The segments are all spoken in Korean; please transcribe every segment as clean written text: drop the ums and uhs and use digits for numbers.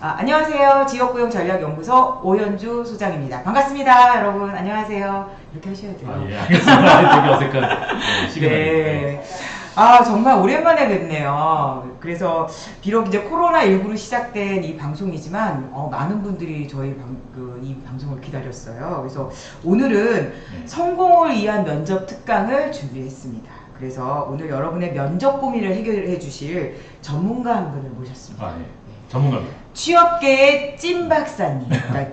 안녕하세요. 지역고용전략연구소 오현주 소장입니다. 반갑습니다. 여러분, 안녕하세요. 이렇게 하셔야 돼요. 예, 알겠습니다. 되게 어색한 시간이에요. 네. 정말 오랜만에 뵙네요. 그래서 비록 이제 코로나19로 시작된 이 방송이지만 많은 분들이 저희 이 방송을 기다렸어요. 그래서 오늘은 성공을 위한 면접 특강을 준비했습니다. 그래서 오늘 여러분의 면접 고민을 해결해 주실 전문가 한 분을 모셨습니다. 전문가입니다. 취업계의 찐 박사님, 그러니까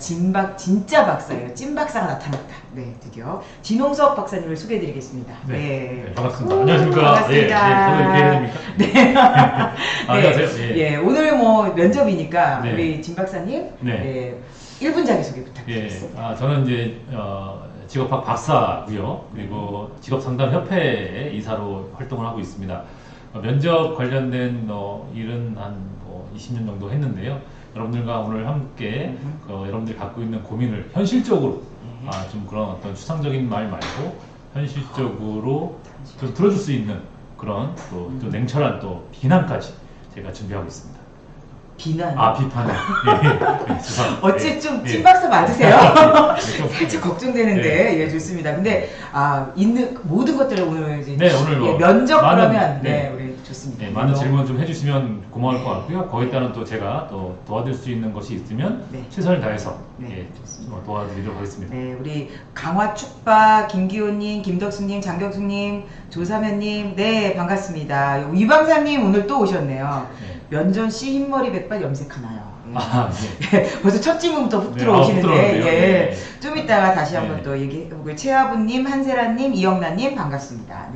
진짜 박사예요. 찐 박사가 나타났다. 네, 드디어 진홍석 박사님을 소개해드리겠습니다. 네, 반갑습니다. 안녕하십니까? 반갑습니다. 저도 이렇게 해야 됩니까? 네. 안녕하세요. 오늘 뭐 면접이니까 네. 우리 진 박사님, 1분 자기소개 부탁드리겠습니다. 저는 이제 직업학 박사고요. 그리고 직업상담협회의 이사로 활동을 하고 있습니다. 면접 관련된 일은 한 20년 정도 했는데요. 여러분들과 오늘 함께 여러분들이 갖고 있는 고민을 현실적으로 좀 그런 어떤 추상적인 말 말고 현실적으로 좀 들어줄 수 있는 그런 또 냉철한 또 비난까지 제가 준비하고 있습니다. 비난? 비판을. 어찌 좀 찐박사 맞으세요? 살짝 걱정되는데, 좋습니다. 근데, 있는 모든 것들을 오늘 이제. 오늘 면접 그러면, 우리 좋습니다. 많은 질문 좀 해주시면 고마울 것 같고요. 거기에 따른 또 제가 또 도와드릴 수 있는 것이 있으면 최선을 다해서 도와드리도록 하겠습니다. 네, 우리 강화축박, 김기호님, 김덕수님, 장경수님, 조사면님, 반갑습니다. 위방사님 오늘 또 오셨네요. 면전 씨 흰머리 백발 염색하나요? 벌써 첫 질문부터 훅 들어오시는데, 좀 이따가 다시 한번 또 얘기해보고요. 최하부님, 한세라님, 이영란님, 반갑습니다.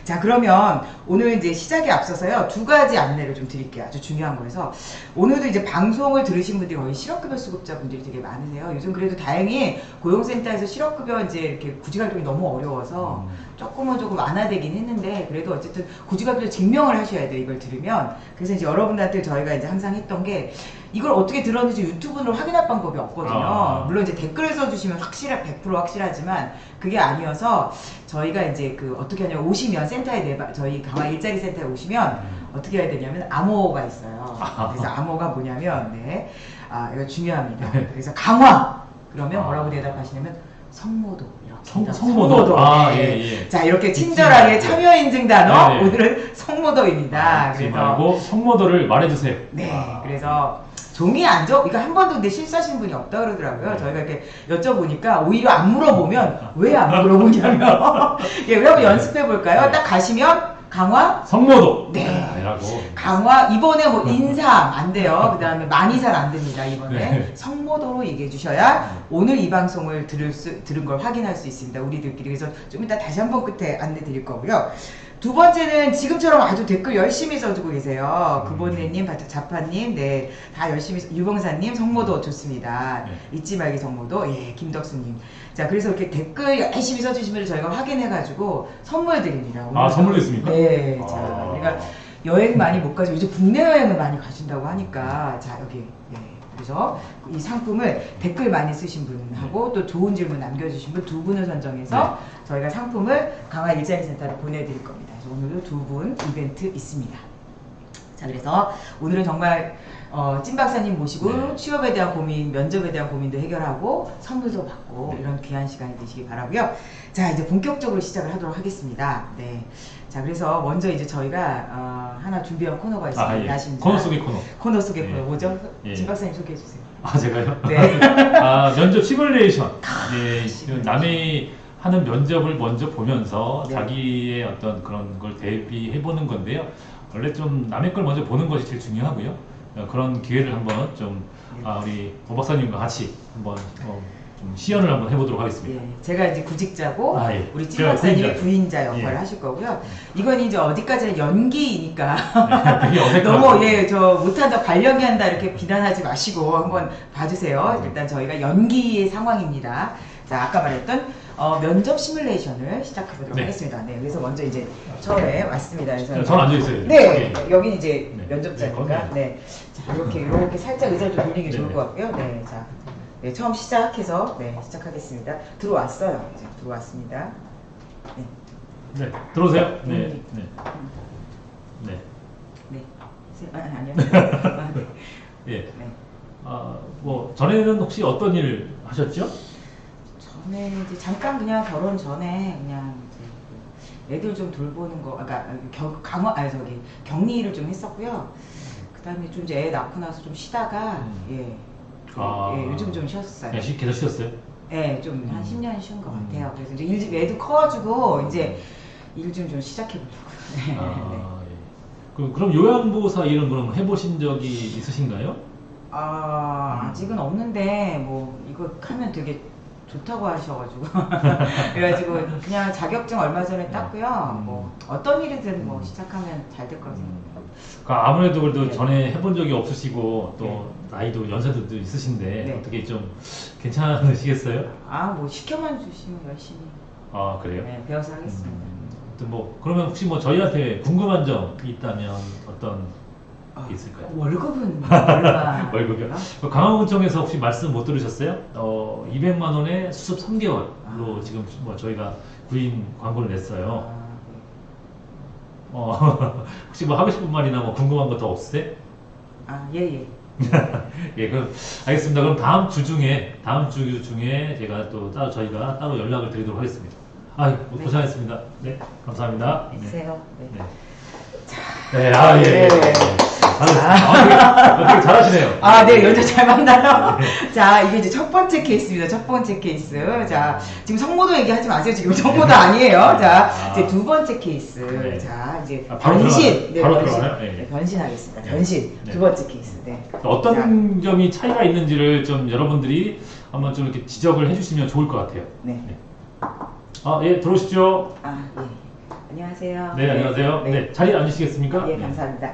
자, 그러면 오늘 이제 시작에 앞서서요, 2가지 안내를 좀 드릴게요. 아주 중요한 거여서. 오늘도 이제 방송을 들으신 분들이 거의 실업급여 수급자분들이 되게 많으세요. 요즘 그래도 다행히 고용센터에서 실업급여 이제 이렇게 구직활동이 너무 어려워서 조금 완화되긴 했는데, 그래도 어쨌든 구직활동을 증명을 하셔야 돼요. 이걸 들으면. 그래서 이제 여러분들한테 저희가 이제 항상 했던 게, 이걸 어떻게 들었는지 유튜브로 확인할 방법이 없거든요. 물론 이제 댓글을 써주시면 100% 확실하지만 그게 아니어서 저희가 이제 어떻게 하냐면 오시면 센터에 저희 강화 일자리 센터에 오시면 어떻게 해야 되냐면 암호가 있어요. 그래서 암호가 뭐냐면 이거 중요합니다. 그래서 강화 그러면 뭐라고 대답하시냐면 성모도 이렇게 성모도. 자, 이렇게 친절하게 참여 인증 단어 오늘은 성모도입니다. 그래서 말고 성모도를 말해주세요. 그래서 종이 안 적, 이거 한 번도 근데 실수하신 분이 없다 그러더라고요. 저희가 이렇게 여쭤보니까 오히려 안 물어보면 왜 안 물어보냐면 한번 연습해 볼까요? 딱 가시면 강화 성모도. 강화 이번에 뭐 인상 안 돼요. 그 다음에 만이살 안 됩니다. 이번에 성모도로 얘기해 주셔야 오늘 이 방송을 들은 걸 확인할 수 있습니다. 우리들끼리. 그래서 좀 이따 다시 한번 끝에 안내 드릴 거고요. 2번째는 지금처럼 아주 댓글 열심히 써주고 계세요. 구본래님, 자파님, 다 열심히, 유봉사님, 성모도 좋습니다. 잊지 말기 성모도, 김덕수님. 자, 그래서 이렇게 댓글 열심히 써주시면 저희가 확인해가지고 선물 드립니다. 선물도 있습니까? 자, 우리가 여행 많이 못 가죠. 요즘 국내 여행을 많이 가신다고 하니까, 자, 여기, 그래서 이 상품을 댓글 많이 쓰신 분하고 또 좋은 질문 남겨주신 분 2분을 선정해서 저희가 상품을 강화 일자리센터로 보내드릴 겁니다. 그래서 오늘도 2분 이벤트 있습니다. 자, 그래서 오늘은 정말 찐 박사님 모시고 취업에 대한 고민, 면접에 대한 고민도 해결하고 선물도 받고 이런 귀한 시간이 되시기 바라고요. 자, 이제 본격적으로 시작을 하도록 하겠습니다. 자, 그래서 먼저 이제 저희가 하나 준비한 코너가 있습니다. 코너 속의 코너. 코너 속의 코너 뭐죠? 진 박사님 소개해 주세요. 제가요? 면접 시뮬레이션. 남이 하는 면접을 먼저 보면서 자기의 어떤 그런 걸 대비해 보는 건데요. 원래 좀 남의 걸 먼저 보는 것이 제일 중요하고요. 그런 기회를 한번 좀 우리 오 박사님과 같이 한번 좀 시연을 한번 해보도록 하겠습니다. 제가 이제 구직자고 우리 찐 박사님이 부인자 역할을 하실 거고요. 이건 이제 어디까지나 연기이니까 너무 저 못한다, 발연기한다 이렇게 비난하지 마시고 한번 봐주세요. 일단 저희가 연기의 상황입니다. 자, 아까 말했던 면접 시뮬레이션을 시작해보도록 하겠습니다. 그래서 먼저 이제 처음에 왔습니다. 그래서 저는 앉아있어요. 여기 이제 면접자니까 자, 이렇게 살짝 의자를 좀 돌리는 게 좋을 것 같고요. 자. 처음 시작해서 시작하겠습니다. 들어왔어요. 이제 들어왔습니다. 들어오세요. 아니요. 뭐 전에는 혹시 어떤 일 하셨죠? 전에 이제 잠깐 그냥 결혼 전에 그냥 이제 그 애들 좀 돌보는 거, 그러니까 격리 일을 좀 했었고요. 그다음에 좀 이제 애 낳고 나서 좀 쉬다가 예, 예, 요즘 좀 쉬었어요. 네, 계속 쉬었어요? 예, 좀 한 10년 쉰 것 같아요. 그래서 이제 일집 애도 커가지고 이제 일 좀 시작해 보려고요. 그럼 요양보호사 일은 그럼 해보신 적이 있으신가요? 아직은 없는데 뭐 이거 하면 되게 좋다고 하셔가지고 그래가지고 그냥 자격증 얼마 전에 땄고요. 뭐 어떤 일이든 뭐 시작하면 잘 될 거라고 생각해요. 그러니까 아무래도 그래도 네. 전에 해본 적이 없으시고 또 네. 나이도 연세도 있으신데 네. 어떻게 좀 괜찮으시겠어요? 뭐 시켜만 주시면 열심히 그래요? 네, 배워서 하겠습니다. 아무튼 뭐 그러면 혹시 뭐 저희한테 궁금한 점이 있다면 어떤 게 있을까요? 월급은 얼마? 월급이요? 강화군청에서 혹시 말씀 못 들으셨어요? 200만 원에 수습 3개월로 지금 뭐 저희가 구인 광고를 냈어요. 혹시 뭐 하고 싶은 말이나 뭐 궁금한 거 더 없으세요? 예. 예, 그럼 알겠습니다. 그럼 다음 주 중에 제가 또 저희가 따로 연락을 드리도록 하겠습니다. 네. 고생하셨습니다. 네, 감사합니다. 있어요. 네. 네, 예. 어떻게 잘하시네요. 네, 여자 잘 만나요. 자, 이게 이제 첫 번째 케이스입니다. 첫 번째 케이스. 자, 지금 성모도 얘기하지 마세요. 지금 성모도 아니에요. 자, 이제 두 번째 케이스. 네. 자, 이제 바로 변신. 바로 변신. 들어가나요? 네. 네, 변신하겠습니다. 네. 변신. 네. 두 번째 케이스. 네. 어떤 점이 차이가 있는지를 좀 여러분들이 한번 좀 이렇게 지적을 해주시면 좋을 것 같아요. 네. 예, 들어오시죠. 예. 안녕하세요. 네, 안녕하세요. 네, 자리에 앉으시겠습니까? 예, 감사합니다.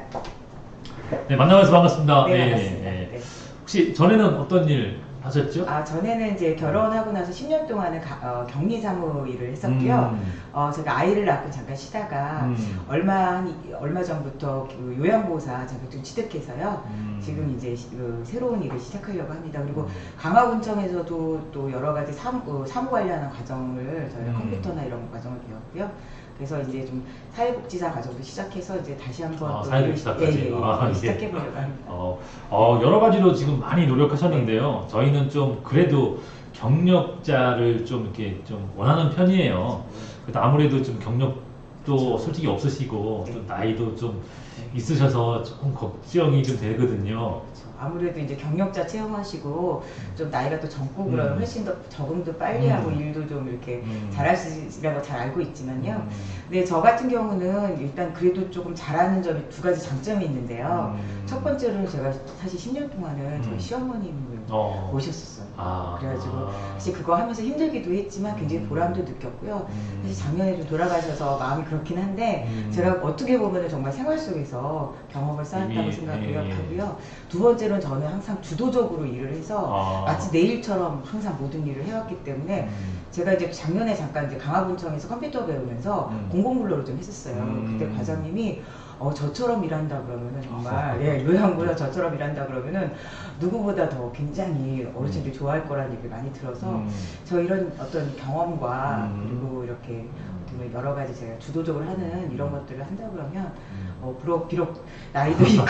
네, 만나서 반갑습니다. 네, 반갑습니다. 네. 혹시 전에는 어떤 일 하셨죠? 전에는 이제 결혼하고 나서 10년 동안은 격리 사무 일을 했었고요. 제가 아이를 낳고 잠깐 쉬다가 얼마 전부터 그 요양보호사 자격증 취득해서요. 지금 이제 새로운 일을 시작하려고 합니다. 그리고 강화군청에서도 또 여러 가지 사무 관련한 과정을 저희가 컴퓨터나 이런 과정을 배웠고요. 그래서 이제 좀 사회복지사 과정도 시작해서 이제 다시 한번 사회복지사까지 시작해보려고 합니다. 여러 가지로 지금 많이 노력하셨는데요. 저희는 좀 그래도 경력자를 좀 이렇게 좀 원하는 편이에요. 그래도 아무래도 좀 경력도 솔직히 없으시고 좀 나이도 좀 있으셔서 조금 걱정이 좀 되거든요. 아무래도 이제 경력자 채용하시고 좀 나이가 또 젊고 그러면 훨씬 더 적응도 빨리 하고 일도 좀 이렇게 잘할 수 있으라고 잘 알고 있지만요. 근데 저 같은 경우는 일단 그래도 조금 잘하는 점이 두 가지 장점이 있는데요. 첫 번째로는 제가 사실 10년 동안은 저희 시어머님을 모셨었어요. 그래가지고 사실 그거 하면서 힘들기도 했지만 굉장히 보람도 느꼈고요. 사실 작년에 좀 돌아가셔서 마음이 그렇긴 한데 제가 어떻게 보면 정말 생활 속에서 경험을 쌓았다고 생각하고요. 두 번째로는 저는 항상 주도적으로 일을 해서 마치 내 일처럼 항상 모든 일을 해왔기 때문에 제가 이제 작년에 잠깐 이제 강화군청에서 컴퓨터 배우면서 공공근로를 좀 했었어요. 그때 과장님이 저처럼 일한다 그러면은 정말 요양보다 저처럼 일한다 그러면은 누구보다 더 굉장히 어르신들이 좋아할 거라는 얘기를 많이 들어서 저 이런 어떤 경험과 그리고 이렇게 여러 가지 제가 주도적으로 하는 이런 것들을 한다 그러면 비록 나이도 있고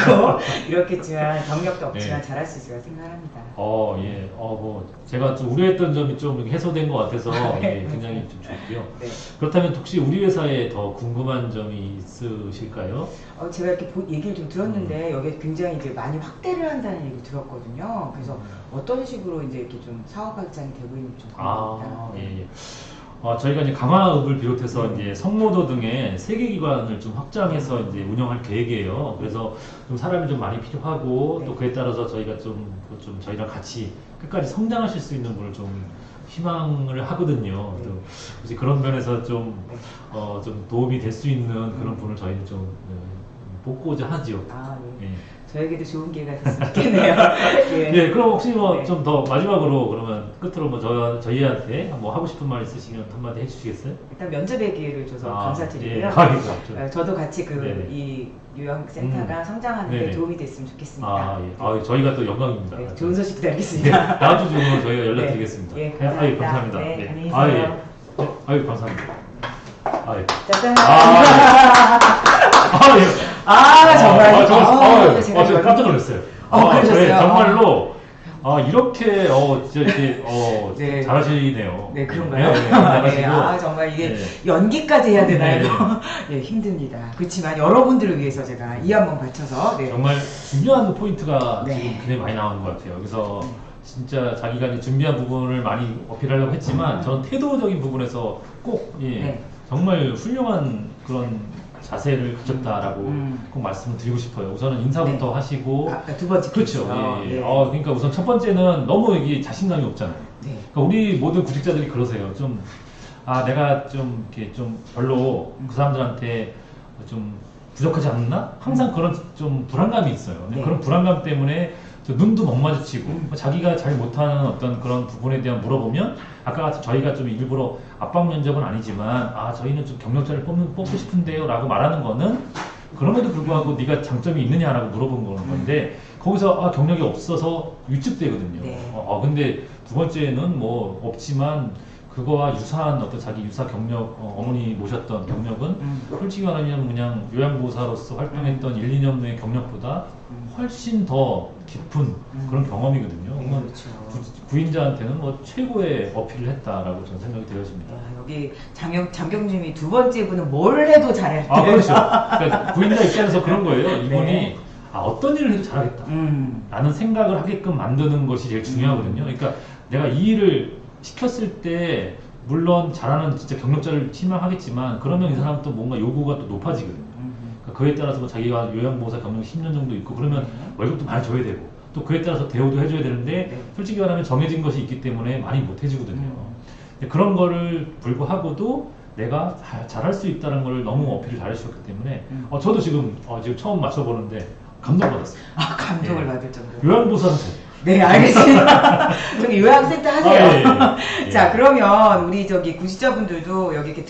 이렇겠지만 경력도 없지만 잘할 수 있을 거라 생각합니다. 뭐 제가 좀 우려했던 점이 좀 해소된 것 같아서 굉장히 좀 좋고요. 네. 그렇다면 혹시 우리 회사에 더 궁금한 점이 있으실까요? 제가 이렇게 얘기를 좀 들었는데 여기에 굉장히 이제 많이 확대를 한다는 얘기를 들었거든요. 그래서 어떤 식으로 이제 이렇게 좀 사업 확장이 되고 있는지 좀 궁금합니다. 저희가 이제 강화읍을 비롯해서 이제 성모도 등의 3개 기관을 좀 확장해서 이제 운영할 계획이에요. 그래서 좀 사람이 좀 많이 필요하고 또 그에 따라서 저희가 좀 저희랑 같이 끝까지 성장하실 수 있는 분을 좀 희망을 하거든요. 그래서 그런 면에서 좀 도움이 될 수 있는 그런 분을 저희는 좀 뽑고자 하지요. 저에게도 좋은 기회가 됐으면 좋겠네요. 그럼 혹시 뭐 좀 더 마지막으로 그러면 끝으로 뭐 저희한테 뭐 하고 싶은 말 있으시면 한마디 해주시겠어요? 일단 면접의 기회를 줘서 감사드리고요. 저도 같이 이 요양센터가 성장하는 데 도움이 됐으면 좋겠습니다. 저희가 또 영광입니다. 좋은 소식 기다리겠습니다. 다음 주 중으로 저희가 연락드리겠습니다. 감사합니다. 안녕히 계세요. 감사합니다. 짜잔. 정말. 제가 제가 깜짝 놀랐어요. 그러셨어요? 정말로 아, 이렇게, 진짜 이렇게, 네. 잘하시네요. 네, 그런가요? 네, 네, 잘하시고. 정말 이게 네. 연기까지 해야 되나요? 네. 네, 힘듭니다. 그렇지만 여러분들을 위해서 제가 이 한번 바쳐서, 네. 정말 중요한 포인트가 네. 지금 굉장히 많이 나오는 것 같아요. 그래서 진짜 자기가 이제 준비한 부분을 많이 어필하려고 했지만 저는 태도적인 부분에서 꼭 네. 정말 훌륭한 그런 자세를 가졌다라고 꼭 말씀을 드리고 싶어요. 우선은 인사부터 네. 하시고 아까 두 번째 그렇죠. 케이스요. 예, 예. 네. 그러니까 우선 첫 번째는 너무 이게 자신감이 없잖아요. 네. 그러니까 우리 모든 구직자들이 그러세요. 내가 좀 이렇게 좀 별로 그 사람들한테 좀 부족하지 않나? 항상 그런 좀 불안감이 있어요. 근데 네. 그런 불안감 때문에 저 눈도 못 마주치고 자기가 잘 못하는 어떤 그런 부분에 대한 물어보면 아까 같이 저희가 좀 일부러 압박 면접은 아니지만 저희는 좀 경력자를 뽑고 싶은데요 라고 말하는 거는 그럼에도 불구하고 네가 장점이 있느냐라고 물어보는 거는 건데 거기서 경력이 없어서 위축되거든요. 네. 근데 두 번째는 뭐 없지만 그거와 유사한 어떤 자기 유사 경력, 어머니 모셨던 경력은 솔직히 말하면 그냥 요양보호사로서 활동했던 1, 2년의 경력보다 훨씬 더 깊은 그런 경험이거든요. 네, 그러면 그렇죠. 구인자한테는 뭐 최고의 어필을 했다라고 저는 생각이 되어집니다. 여기 장경님이 두 번째 분은 뭘 해도 잘할 때. 그렇죠. 그러니까 구인자 입장에서 그런 거예요. 이분이 네. 어떤 일을 해도 잘하겠다. 라는 생각을 하게끔 만드는 것이 제일 중요하거든요. 그러니까 내가 이 일을 시켰을 때 물론 잘하는 진짜 경력자를 희망하겠지만 그러면 이 사람 또 뭔가 요구가 또 높아지거든요. 그러니까 그에 따라서 뭐 자기가 요양보호사 경력 10년 정도 있고 그러면 월급도 많이 줘야 되고 또 그에 따라서 대우도 해줘야 되는데 솔직히 말하면 정해진 것이 있기 때문에 많이 못 해주거든요. 근데 그런 거를 불구하고도 내가 잘할 수 있다는 걸 너무 어필을 잘해주셨기 때문에 저도 지금 처음 맞춰보는데 감동받았어요. 감동을 받을 정도로. 요양보호사 하세요. 네, 알겠습니다. 저기 요양센터 하세요. 예. 자, 그러면 우리 구직자분들도 여기 이렇게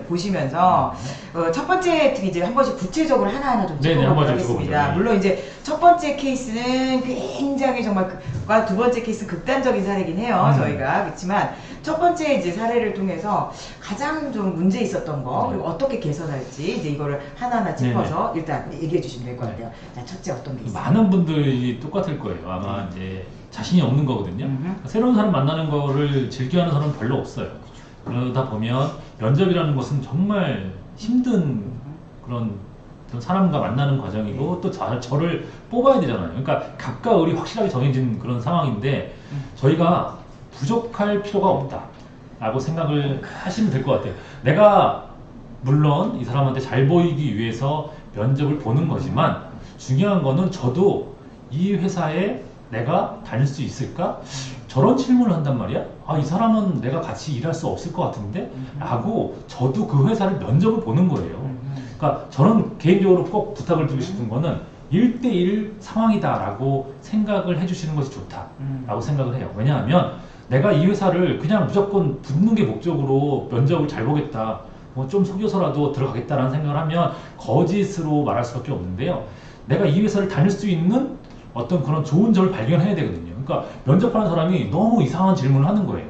보시면서 첫 번째 이제 한 번씩 구체적으로 하나하나 좀 네네, 짚어보도록 한번 좀 하겠습니다. 짚어보죠. 물론 이제 첫 번째 케이스는 굉장히 정말 두 번째 케이스는 극단적인 사례긴 해요. 저희가 그렇지만 첫 번째 이제 사례를 통해서 가장 좀 문제 있었던 거 그리고 어떻게 개선할지 이제 이거를 하나하나 짚어서 일단 얘기해 주시면 될 것 같아요. 자, 첫째 어떤 게 있어요? 많은 분들이 똑같을 거예요. 아마 이제 자신이 없는 거거든요. 새로운 사람 만나는 거를 즐겨하는 사람은 별로 없어요. 그러다 보면 면접이라는 것은 정말 힘든 그런 사람과 만나는 과정이고 또 저를 뽑아야 되잖아요. 그러니까 갑과 을이 확실하게 정해진 그런 상황인데 저희가 부족할 필요가 없다 라고 생각을 하시면 될 것 같아요. 내가 물론 이 사람한테 잘 보이기 위해서 면접을 보는 거지만 중요한 거는 저도 이 회사에 내가 다닐 수 있을까? 저런 질문을 한단 말이야? 이 사람은 내가 같이 일할 수 없을 것 같은데? 라고 저도 그 회사를 면접을 보는 거예요. 그러니까 저는 개인적으로 꼭 부탁을 드리고 싶은 거는 1대1 상황이다라고 생각을 해주시는 것이 좋다라고 생각을 해요. 왜냐하면 내가 이 회사를 그냥 무조건 붙는 게 목적으로 면접을 잘 보겠다. 뭐 좀 속여서라도 들어가겠다라는 생각을 하면 거짓으로 말할 수밖에 없는데요. 내가 이 회사를 다닐 수 있는 어떤 그런 좋은 점을 발견해야 되거든요. 그러니까 면접하는 사람이 너무 이상한 질문을 하는 거예요.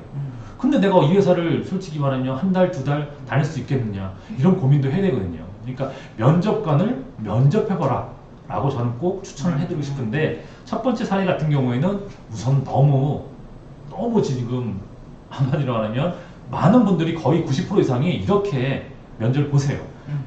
근데 내가 이 회사를 솔직히 말하면 한 달, 두 달 다닐 수 있겠느냐 이런 고민도 해야 되거든요. 그러니까 면접관을 면접해봐라 라고 저는 꼭 추천을 해드리고 싶은데 첫 번째 사례 같은 경우에는 우선 너무 지금 한마디로 말하면 많은 분들이 거의 90% 이상이 이렇게 면접을 보세요.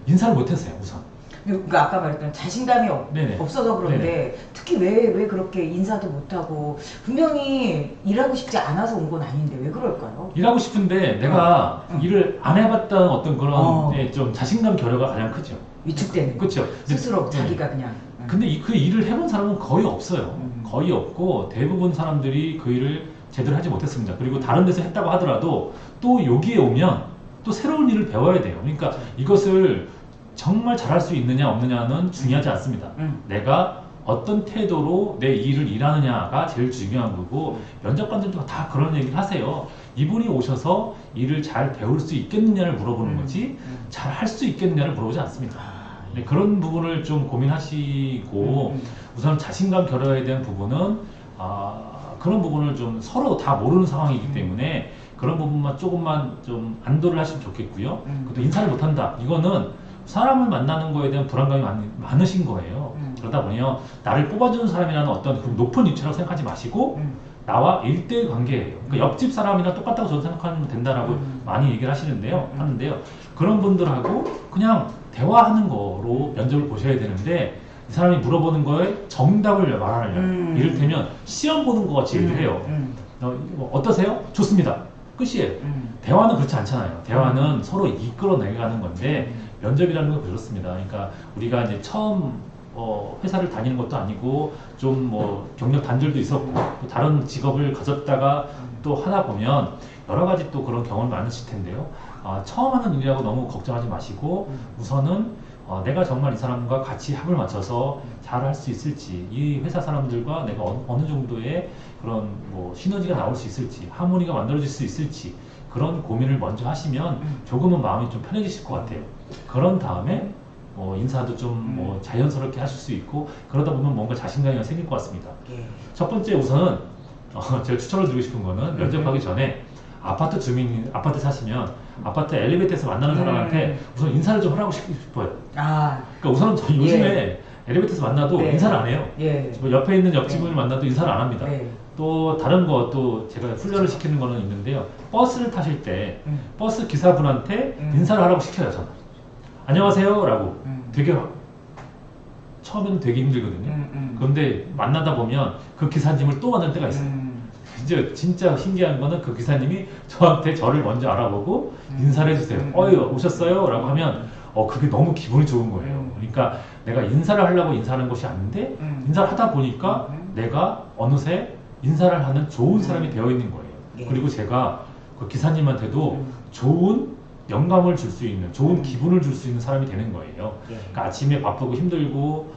인사를 못했어요 우선. 그러니까 아까 말했던 자신감이 네네. 없어서 그런데 네네. 특히 왜 그렇게 인사도 못하고 분명히 일하고 싶지 않아서 온 건 아닌데 왜 그럴까요? 일하고 싶은데 내가 일을 안 해봤다는 어떤 그런 좀 자신감 결여가 가장 크죠. 위축되는 거. 그렇죠. 스스로 네. 자기가 그냥. 근데 그 일을 해본 사람은 거의 없어요. 거의 없고 대부분 사람들이 그 일을 제대로 하지 못했습니다. 그리고 다른 데서 했다고 하더라도 또 여기에 오면 또 새로운 일을 배워야 돼요. 그러니까 이것을 정말 잘할 수 있느냐 없느냐는 중요하지 않습니다. 내가 어떤 태도로 내 일을 일하느냐가 제일 중요한 거고 면접관들도 다 그런 얘기를 하세요. 이분이 오셔서 일을 잘 배울 수 있겠느냐를 물어보는 거지 잘 할 수 있겠느냐를 물어보지 않습니다. 네, 그런 부분을 좀 고민하시고 우선 자신감 결여에 대한 부분은 그런 부분을 좀 서로 다 모르는 상황이기 때문에 그런 부분만 조금만 좀 안도를 하시면 좋겠고요. 그것도 인사를 못한다. 이거는 사람을 만나는 거에 대한 불안감이 많으신 거예요. 그러다 보니 나를 뽑아주는 사람이라는 어떤 그 높은 위치라고 생각하지 마시고 나와 1대1 관계예요. 그러니까 옆집 사람이랑 똑같다고 저는 생각하면 된다라고 많이 얘기를 하는데요. 그런 분들하고 그냥 대화하는 거로 면접을 보셔야 되는데 이 사람이 물어보는 거에 정답을 말하느냐. 이를테면 시험 보는 거 같이 얘기를 해요. 어떠세요? 좋습니다. 끝이에요. 대화는 그렇지 않잖아요. 대화는 서로 이끌어내가는 건데 면접이라는 건 그렇습니다. 그러니까 우리가 이제 처음 회사를 다니는 것도 아니고 좀 뭐 경력 단절도 있었고 또 다른 직업을 가졌다가 또 하다 보면 여러 가지 또 그런 경험이 많으실 텐데요. 처음 하는 일이라고 너무 걱정하지 마시고 우선은 내가 정말 이 사람과 같이 합을 맞춰서 잘 할 수 있을지, 이 회사 사람들과 내가 어느 정도의 그런 뭐 시너지가 나올 수 있을지, 하모니가 만들어질 수 있을지 그런 고민을 먼저 하시면 조금은 마음이 좀 편해지실 것 같아요. 그런 다음에 인사도 좀 뭐 자연스럽게 하실 수 있고 그러다 보면 뭔가 자신감이 생길 것 같습니다. 예. 첫 번째 우선은 제가 추천을 드리고 싶은 거는 면접하기 전에 아파트 사시면 아파트 엘리베이터에서 만나는 사람한테 우선 인사를 좀 하라고 싶어요. 그러니까 우선은 요즘에 엘리베이터에서 만나도 네. 인사를 안 해요. 예. 뭐 옆에 있는 옆집을 네. 만나도 인사를 안 합니다. 네. 또 다른 거 또 제가 훈련을 시키는 거는 있는데요. 버스를 타실 때 버스 기사분한테 인사를 하라고 시켜요. 저는. 안녕하세요 라고 되게 처음에는 되게 힘들거든요. 그런데 만나다 보면 그 기사님을 또 만날 때가 있어요. 이제 진짜 신기한 거는 그 기사님이 저를 먼저 알아보고 인사를 해주세요. 오셨어요? 라고 하면 그게 너무 기분이 좋은 거예요. 그러니까 내가 인사를 하려고 인사하는 것이 아닌데 인사를 하다 보니까 내가 어느새 인사를 하는 좋은 사람이 되어 있는 거예요. 예. 그리고 제가 그 기사님한테도 좋은 영감을 줄 수 있는, 좋은 기분을 줄 수 있는 사람이 되는 거예요. 예. 그러니까 아침에 바쁘고 힘들고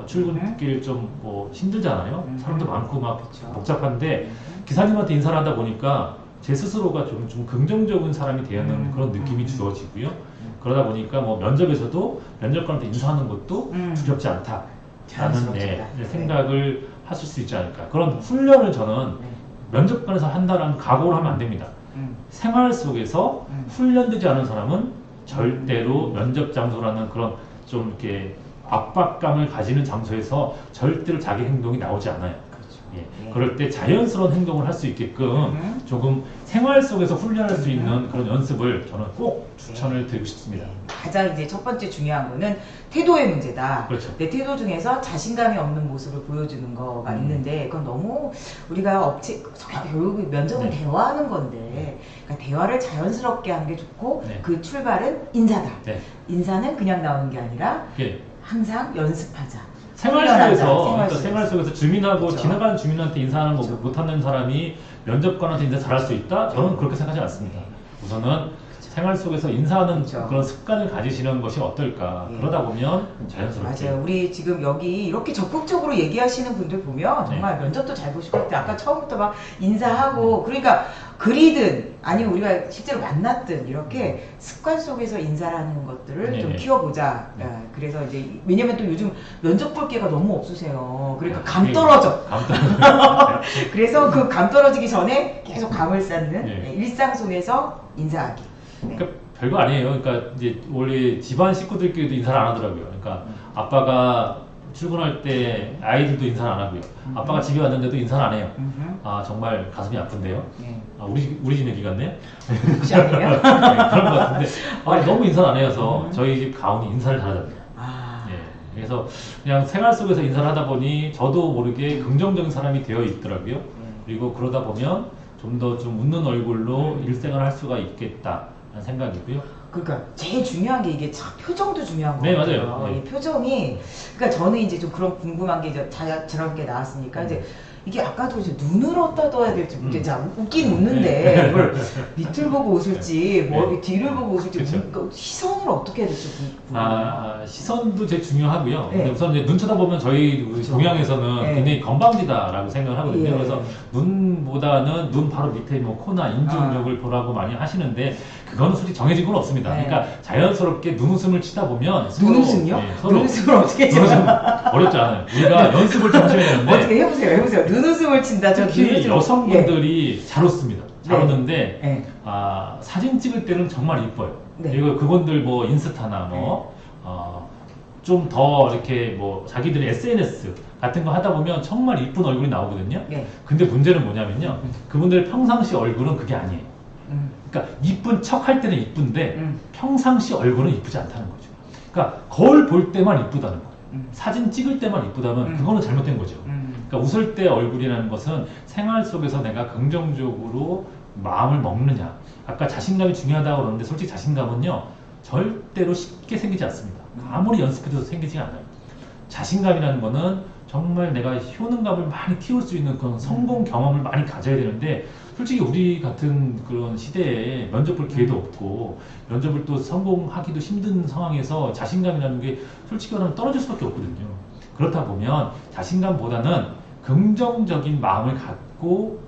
출근길 좀 뭐 힘들잖아요. 사람도 많고 막 그쵸. 복잡한데 기사님한테 인사를 하다 보니까 제 스스로가 좀 긍정적인 사람이 되는 그런 느낌이 주어지고요. 그러다 보니까 뭐 면접에서도 면접관한테 인사하는 것도 두렵지 않다라는 자연스럽다. 생각을 하실 수 있지 않을까. 그런 훈련을 저는 네. 면접관에서 한다라는 각오를 하면 안 됩니다. 생활 속에서 훈련되지 않은 사람은 절대로 면접 장소라는 그런 좀 이렇게 압박감을 가지는 장소에서 절대로 자기 행동이 나오지 않아요. 그렇죠. 예. 예. 그럴 때 자연스러운 행동을 할 수 있게끔 조금 생활 속에서 훈련할 수 있는 그런 연습을 저는 꼭 추천을 드리고 싶습니다. 가장 이제 첫 번째 중요한 거는 태도의 문제다. 그렇죠. 내 태도 중에서 자신감이 없는 모습을 보여주는 거가 있는데 그건 너무 우리가 결국 면접은 네. 대화하는 건데 그러니까 대화를 자연스럽게 하는 게 좋고 네. 그 출발은 인사다. 네. 인사는 그냥 나오는 게 아니라 예. 항상 연습하자. 생활 훈련하자. 속에서, 그러니까 생활 속에서 주민하고 그렇죠. 지나가는 주민한테 인사하는 거 그렇죠. 못하는 사람이 면접관한테 인사 잘할 수 있다? 저는 그렇게 생각하지 않습니다. 우선은 생활 속에서 인사하는 그렇죠. 그런 습관을 가지시는 것이 어떨까. 예. 그러다 보면 자연스럽게. 맞아요. 우리 지금 여기 이렇게 적극적으로 얘기하시는 분들 보면 정말 면접도 잘 보실 것 같아요. 아까 처음부터 막 인사하고 그러니까 글이든 아니면 우리가 실제로 만났든 이렇게 습관 속에서 인사를 하는 것들을 네. 좀 키워보자. 그래서 이제 왜냐면 또 요즘 면접 볼 기회가 너무 없으세요. 그러니까 감 떨어져. 감 떨어져. 그래서 그 감 떨어지기 전에 계속 감을 쌓는 네. 일상 속에서 인사하기. 네. 그러니까 별거 아니에요. 그러니까 이제 원래 집안 식구들끼리도 인사를 안 하더라고요. 그러니까 아빠가 출근할 때 아이들도 인사를 안 하고요. 아빠가 집에 왔는데도 인사를 안 해요. 정말 가슴이 아픈데요. 네. 우리 집 얘기 같네. 혹시 아니에요? 네, 그런 것 같은데 너무 인사를 안 해서 저희 집 가훈이 인사를 잘하잖아요. 예, 그래서 그냥 생활 속에서 인사를 하다 보니 저도 모르게 긍정적인 사람이 되어 있더라고요. 그리고 그러다 보면 좀 더 좀 웃는 얼굴로 일생을 할 수가 있겠다라는 생각이고요. 그러니까 제일 중요한 게 이게 참 표정도 중요한 네, 거예요. 맞아요. 네. 이 표정이 그러니까 저는 이제 좀 그런 궁금한 게 이제 저런 게 나왔으니까 이제 이게 아까도 이제 눈을 어디다 둬야 될지 모르겠죠. 웃긴 웃는데 이걸 밑을 보고 웃을지 뭐 뒤를 보고 웃을지 그러니까 시선을 어떻게 해야 될지 궁금해요. 시선도 제일 중요하고요. 네. 근데 우선 이제 눈 쳐다보면 저희 그렇죠. 동양에서는 네. 굉장히 건방지다라고 생각을 하거든요. 예. 그래서 눈보다는 눈 바로 밑에 뭐 코나 인중 쪽을 보라고 많이 하시는데 그거는 솔직히 정해진 건 없습니다. 네. 그러니까 자연스럽게 눈웃음을 치다 보면 서로, 눈웃음요? 네, 서로 눈웃음을 어떻게 눈웃음 쳐요? 어렵지 않아요. 우리가 연습을 좀 하셔야 되는데 어떻게 해보세요. 눈웃음을 친다. 저 특히 눈웃음. 여성분들이 잘 웃습니다. 잘 네. 웃는데 네. 사진 찍을 때는 정말 이뻐요. 네. 그리고 그분들 뭐 인스타나 좀 더 이렇게 뭐 자기들의 SNS 같은 거 하다 보면 정말 이쁜 얼굴이 나오거든요. 네. 근데 문제는 뭐냐면요. 그분들의 평상시 얼굴은 그게 아니에요. 그러니까 이쁜 척 할 때는 이쁜데 평상시 얼굴은 이쁘지 않다는 거죠. 그러니까 거울 볼 때만 이쁘다는 거예요. 사진 찍을 때만 이쁘다면 그거는 잘못된 거죠. 그러니까 웃을 때 얼굴이라는 것은 생활 속에서 내가 긍정적으로 마음을 먹느냐. 아까 자신감이 중요하다고 그러는데 솔직히 자신감은요. 절대로 쉽게 생기지 않습니다. 아무리 연습해도 생기지 않아요. 자신감이라는 거는 정말 내가 효능감을 많이 키울 수 있는 그런 성공 경험을 많이 가져야 되는데 솔직히 우리 같은 그런 시대에 면접 볼 기회도 없고 면접을 또 성공하기도 힘든 상황에서 자신감이라는 게 솔직히 말하면 떨어질 수밖에 없거든요. 그렇다 보면 자신감보다는 긍정적인 마음을 갖고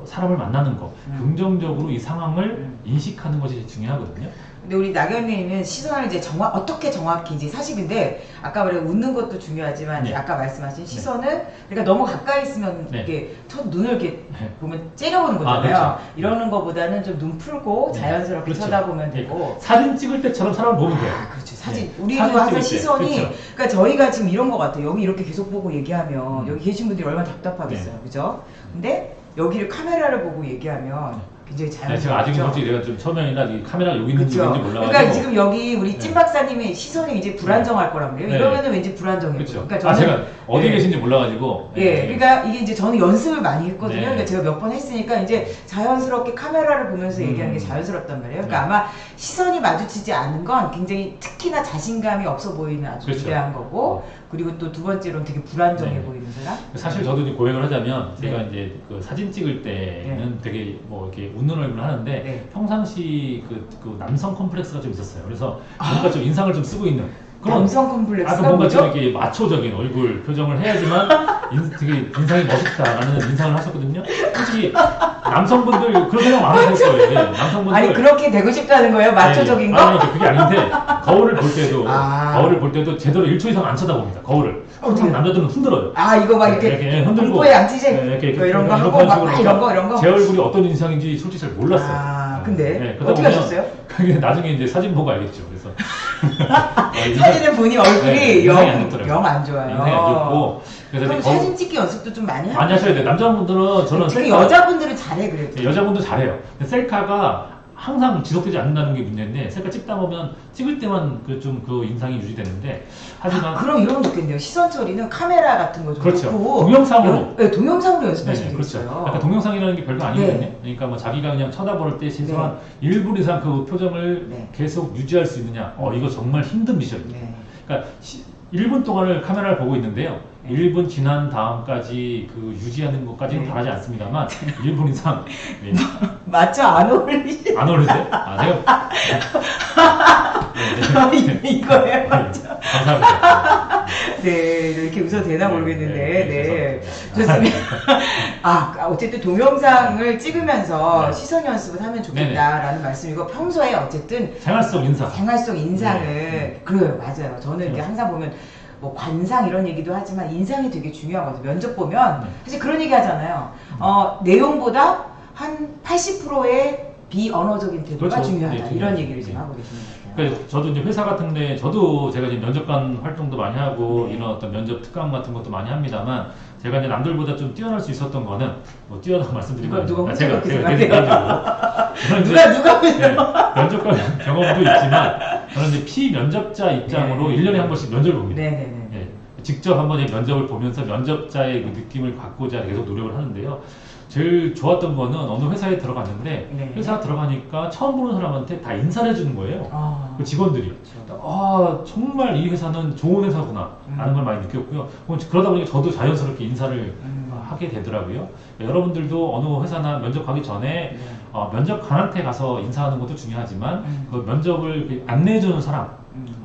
사람을 만나는 것, 긍정적으로 이 상황을 인식하는 것이 중요하거든요. 근데 우리 낙연님은 시선을 이제 어떻게 정확히 이제 40인데 아까 말해 웃는 것도 중요하지만 네. 아까 말씀하신 시선을 그러니까 너무 가까이 있으면 네. 이게 첫 눈을 이렇게 네. 보면 째려보는 거잖아요. 그렇죠. 이러는 것보다는 좀 눈 풀고 네. 자연스럽게 그렇죠. 쳐다보면 네. 되고 사진 찍을 때처럼 사람을 보면 돼요. 아, 그렇죠. 사진. 네. 우리도 사진 항상 찍을 때. 시선이, 그렇죠. 그러니까 저희가 지금 이런 것 같아요. 여기 이렇게 계속 보고 얘기하면 여기 계신 분들이 얼마나 답답하겠어요. 네. 그죠? 근데 여기를 카메라를 보고 얘기하면 굉장히 네, 자연스럽죠. 제가 아직은 솔직히 내가 좀 처음이나 이 카메라가 여기 있는지 그렇죠. 왠지 몰라가지고. 그러니까 지금 여기 우리 네. 찐 박사님의 시선이 이제 불안정할 거란 말이에요. 네. 이러면은 왠지 불안정해. 그렇죠. 그러니까 저는 제가 어디 예. 계신지 몰라가지고. 예, 그러니까 이게 이제 저는 연습을 많이 했거든요. 네. 그러니까 제가 몇 번 했으니까 이제 자연스럽게 카메라를 보면서 얘기하는 게 자연스럽단 말이에요. 그러니까 네. 아마 시선이 마주치지 않은 건 굉장히 특히나 자신감이 없어 보이는 아주 그렇죠. 위대한 거고, 그리고 또 두 번째로는 되게 불안정해 네. 보이는 사람. 사실 저도 이제 고백을 하자면 네. 제가 이제 그 사진 찍을 때는 네. 되게 뭐 이렇게 웃는 얼굴을 하는데 네. 평상시 그 남성 컴플렉스가 좀 있었어요. 그래서 뭔가 좀 인상을 좀 쓰고 있는 그런 남성 컴플렉스가 아까 뭔가 좀 뭐죠? 이렇게 마초적인 얼굴 표정을 해야지만 되게 인상이 멋있다라는 인상을 하셨거든요. 솔직히 남성분들 그런 생각 많으실 거예요. 네, 남성분들 아니 그렇게 되고 싶다는 거예요? 마초적인 거? 아니 그게 아닌데 거울을 볼 때도 아. 거울을 볼 때도 제대로 1초 이상 안 쳐다봅니다. 거울을. 항상 남자들은 흔들어요. 아 이거 막 이렇게 흔들고 공포의 양치질 이렇게 이런 거 이런 하고 막 식으로 이런 거 제 얼굴이 어떤 인상인지 솔직히 잘 몰랐어요. 아, 근데 그러다 어떻게 보면 하셨어요? 그게 나중에 이제 사진 보고 알겠죠. 그래서 사진을 보니 얼굴이 네, 인상이 안 좋더라고요. 영 안 좋아요. 인상이 안 좋고 그래서 그럼 이제 거울- 사진 찍기 연습도 좀 많이 많이 하셔야 돼요. 남자분들은 저는 특히 셀카- 여자분들은 잘해 그래도. 네, 여자분도 잘해요. 근데 셀카가 항상 지속되지 않는다는 게 문제인데 셀카 찍다 보면 찍을 때만 그 인상이 유지되는데 하지만 그럼 이런 거 좋겠네요. 시선 처리는 카메라 같은 거 좀 그렇죠. 놓고 동영상으로. 네, 동영상으로 연습하시면 네, 그렇죠. 되겠어요. 약간 동영상이라는 게 별거 아니거든요. 네. 그러니까 뭐 자기가 그냥 쳐다볼 때 최소한 1분 이상 그 표정을 네. 계속 유지할 수 있느냐. 이거 정말 힘든 미션입니다. 네. 그러니까 1분 동안을 카메라를 보고 있는데요. 네. 1분 지난 다음까지 그 유지하는 것까지는 네. 바라지 않습니다만 1분 이상 네. 맞죠? 안 어울리시. 안 어울리세요? 아, 제가 이거예요, 맞죠? 감사합니다. 네, 이렇게 웃어도 되나 네, 모르겠는데, 네, 네, 좋습니다. 어쨌든 동영상을 찍으면서 네. 시선 연습을 하면 좋겠다라는 말씀이고, 평소에 어쨌든 생활 속 인사. 생활 속 인상을, 네. 그래요, 맞아요. 저는 이렇게 네. 항상 보면, 뭐 관상 이런 얘기도 하지만 인상이 되게 중요하거든요. 면접 보면 네. 사실 그런 얘기 하잖아요. 내용보다 한 80%의 비언어적인 태도가 그렇죠. 중요하다. 네, 이런 중요하죠. 얘기를 지금 네. 하고 계시는 것 같아요. 그러니까 저도 이제 회사 같은데 저도 제가 이제 면접관 활동도 많이 하고 네. 이런 어떤 면접 특강 같은 것도 많이 합니다만 제가 이제 남들보다 좀 뛰어날 수 있었던 거는 뭐 뛰어나고 말씀드리면 누가 혼자 제가 그렇게 개인적으로 누가 면접관 경험도 있지만 저는 이제 피면접자 입장으로 네. 1년에 한 번씩 면접을 봅니다. 네네네. 예, 직접 한번 이 면접을 보면서 면접자의 그 느낌을 갖고자 계속 노력을 하는데요. 제일 좋았던 거는 어느 회사에 들어갔는데 네. 회사 들어가니까 처음 보는 사람한테 다 인사를 해주는 거예요. 아, 그 직원들이. 그렇죠. 아 정말 이 회사는 좋은 회사구나 라는 걸 많이 느꼈고요. 그러다 보니까 저도 자연스럽게 인사를 하게 되더라고요. 여러분들도 어느 회사나 면접 가기 전에 네. 면접관한테 가서 인사하는 것도 중요하지만 그 면접을 안내해주는 사람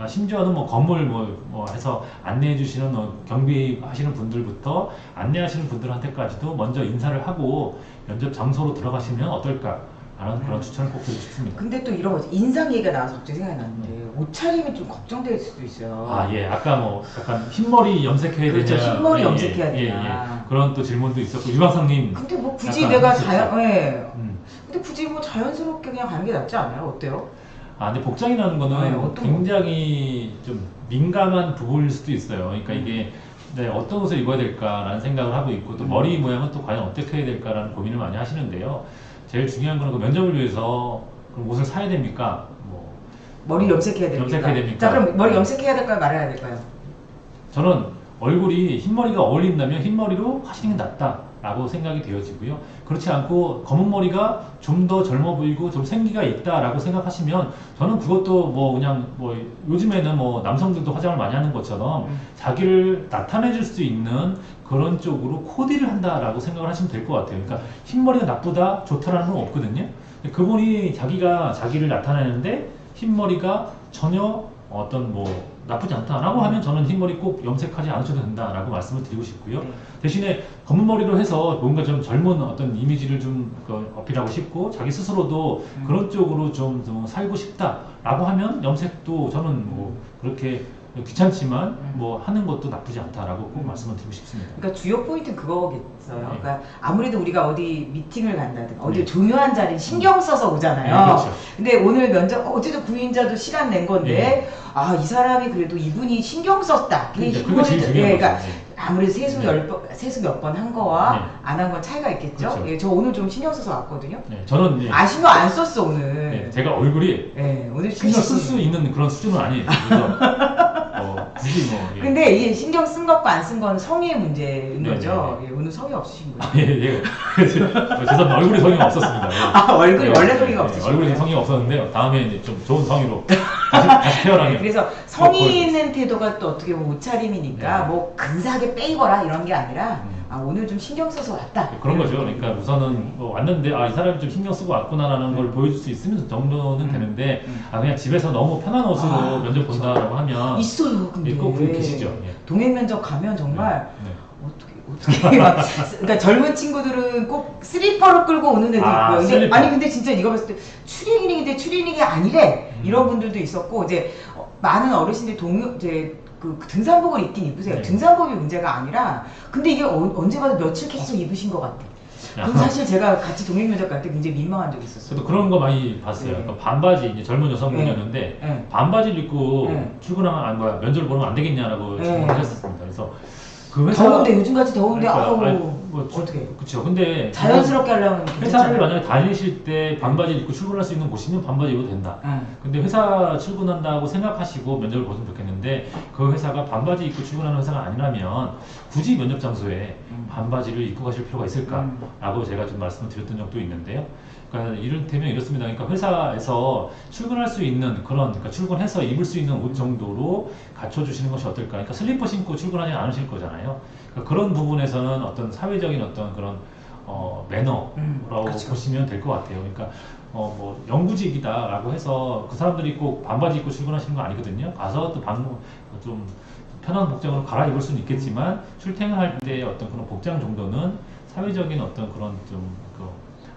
심지어는 뭐 건물 뭐 해서 안내해 주시는 경비하시는 분들부터 안내하시는 분들한테까지도 먼저 인사를 하고 면접 장소로 들어가시면 어떨까라는 그런 추천을 꼭 드리고 싶습니다. 근데 또 이런 거 인상 얘기가 나와서 갑자기 생각이 났는데 옷차림이 좀 걱정될 수도 있어요. 아, 예. 아까 뭐 약간 흰머리 염색해야 그렇죠. 되냐. 흰머리 예, 염색해야 예, 되냐. 그런 또 질문도 있었고 유광상님. 근데 뭐 굳이 약간 내가 하셨죠? 근데 굳이 뭐 자연스럽게 그냥 가는 게 낫지 않아요? 어때요? 아, 근데 복장이라는 거는 네, 어떤 굉장히 좀 민감한 부분일 수도 있어요. 그러니까 이게 네, 어떤 옷을 입어야 될까라는 생각을 하고 있고 또 머리 모양은 또 과연 어떻게 해야 될까라는 고민을 많이 하시는데요. 제일 중요한 거는 그 면접을 위해서 그럼 옷을 사야 됩니까? 뭐 머리 염색해야 됩니까? 염색해야 됩니까? 자, 그럼 머리 염색해야 될까요? 말아야 될까요? 저는 얼굴이 흰머리가 어울린다면 흰머리로 하시는 게 낫다라고 생각이 되어지고요. 그렇지 않고 검은 머리가 좀 더 젊어 보이고 좀 생기가 있다라고 생각하시면 저는 그것도 뭐 그냥 뭐 요즘에는 뭐 남성들도 화장을 많이 하는 것처럼 자기를 나타내 줄 수 있는 그런 쪽으로 코디를 한다라고 생각을 하시면 될 것 같아요. 그러니까 흰머리가 나쁘다, 좋다라는 건 없거든요. 그분이 자기가 자기를 나타내는데 흰머리가 전혀 어떤 뭐 나쁘지 않다라고 하면 저는 흰머리 꼭 염색하지 않으셔도 된다라고 말씀을 드리고 싶고요. 대신에 검은 머리로 해서 뭔가 좀 젊은 어떤 이미지를 좀 어필하고 싶고 자기 스스로도 그런 쪽으로 좀 살고 싶다라고 하면 염색도 저는 뭐 그렇게 귀찮지만 뭐 하는 것도 나쁘지 않다라고 꼭 말씀을 드리고 싶습니다. 그러니까 주요 포인트는 그거겠어요. 네. 그러니까 아무래도 우리가 어디 미팅을 간다든가 어디 네. 중요한 자리 신경 써서 오잖아요. 네, 그렇죠. 근데 오늘 면접 어제도 구인자도 시간 낸 건데 네. 아, 이 사람이 그래도 이분이 신경 썼다. 그러니까 그거 제일 중요한 그러니까 거죠. 네. 아무래도 세수 네. 세수 몇 번 한 거와 네. 안 한 건 차이가 있겠죠. 그렇죠. 예, 저 오늘 좀 신경 써서 왔거든요. 네, 저는 아, 신경 안 썼어 오늘. 네, 제가 얼굴이 예, 오늘 신경 쓸 수 있는 그런 수준은 아니에요. 그래서 굳이 뭐 예. 근데 이 신경 쓴 것과 안 쓴 건 성의 문제인 네, 거죠. 네, 예, 오늘 성의 없으신 거예요. 예. 죄송합니다. 얼굴이 성이 없었습니다. 예. 아, 얼굴이 예, 원래 성의가 예, 없으신 얼굴이 거예요? 성이 없었는데 다음에 이제 좀 좋은 성의로 다시 태어나면. 네, 그래서 성의 있는 태도가 또 어떻게 보면 옷차림이니까 네. 뭐 근사하게 빼입어라 이런 게 아니라 음. 아, 오늘 좀 신경 써서 왔다. 그런 거죠. 그러니까 우선은 뭐 왔는데 아, 이 사람이 좀 신경 쓰고 왔구나라는 걸 보여줄 수 있으면 정도는 되는데 아, 그냥 집에서 너무 편한 옷으로 아, 면접 그렇죠. 본다라고 하면 있어요. 근데 꼭 계시죠. 예. 동행 면접 가면 정말 네. 어떻게 막 그러니까 젊은 친구들은 꼭 슬리퍼를 끌고 오는 애도 아, 있고요. 근데 슬리퍼. 아니 근데 진짜 이거 봤을 때 추리닝인데 추리닝이 아니래 이런 분들도 있었고 이제 많은 어르신들이 동요 이제 그 등산복을 입긴 입으세요. 네. 등산복이 문제가 아니라 근데 이게 언제 봐도 며칠 계속 입으신 것 같아. 그럼 야. 사실 제가 같이 동행 면접 갈 때 굉장히 민망한 적이 있었어요. 저도 그런 거 많이 봤어요. 네. 그러니까 반바지 이제 젊은 여성분이었는데 네. 반바지를 입고 네. 출근하면 면접을 보면 안 되겠냐라고 네. 질문을 하셨습니다. 그래서 그 회사 더운데 요즘같이 더운데 아우 뭐, 어떻게 그렇죠. 근데 자연스럽게 하려면 회사를 괜찮잖아요. 만약에 다니실 때 반바지를 입고 출근할 수 있는 곳이면 반바지 입어도 된다. 응. 근데 회사 출근한다고 생각하시고 면접을 보시면 좋겠는데 그 회사가 반바지 입고 출근하는 회사가 아니라면 굳이 면접 장소에 반바지를 입고 가실 필요가 있을까라고 제가 좀 말씀을 드렸던 적도 있는데요. 그러니까 이를테면 이렇습니다. 그러니까 회사에서 출근할 수 있는 그러니까 출근해서 입을 수 있는 옷 정도로 갖춰주시는 것이 어떨까. 그러니까 슬리퍼 신고 출근하지 않으실 거잖아요. 그러니까 그런 부분에서는 어떤 사회적인 어떤 그런 매너라고 그렇죠. 보시면 될 것 같아요. 그러니까 뭐 영구직이다라고 해서 그 사람들이 꼭 반바지 입고 출근하시는 거 아니거든요. 가서 또 좀 편한 복장으로 갈아입을 수는 있겠지만 출퇴근할 때 어떤 그런 복장 정도는 사회적인 어떤 그런 그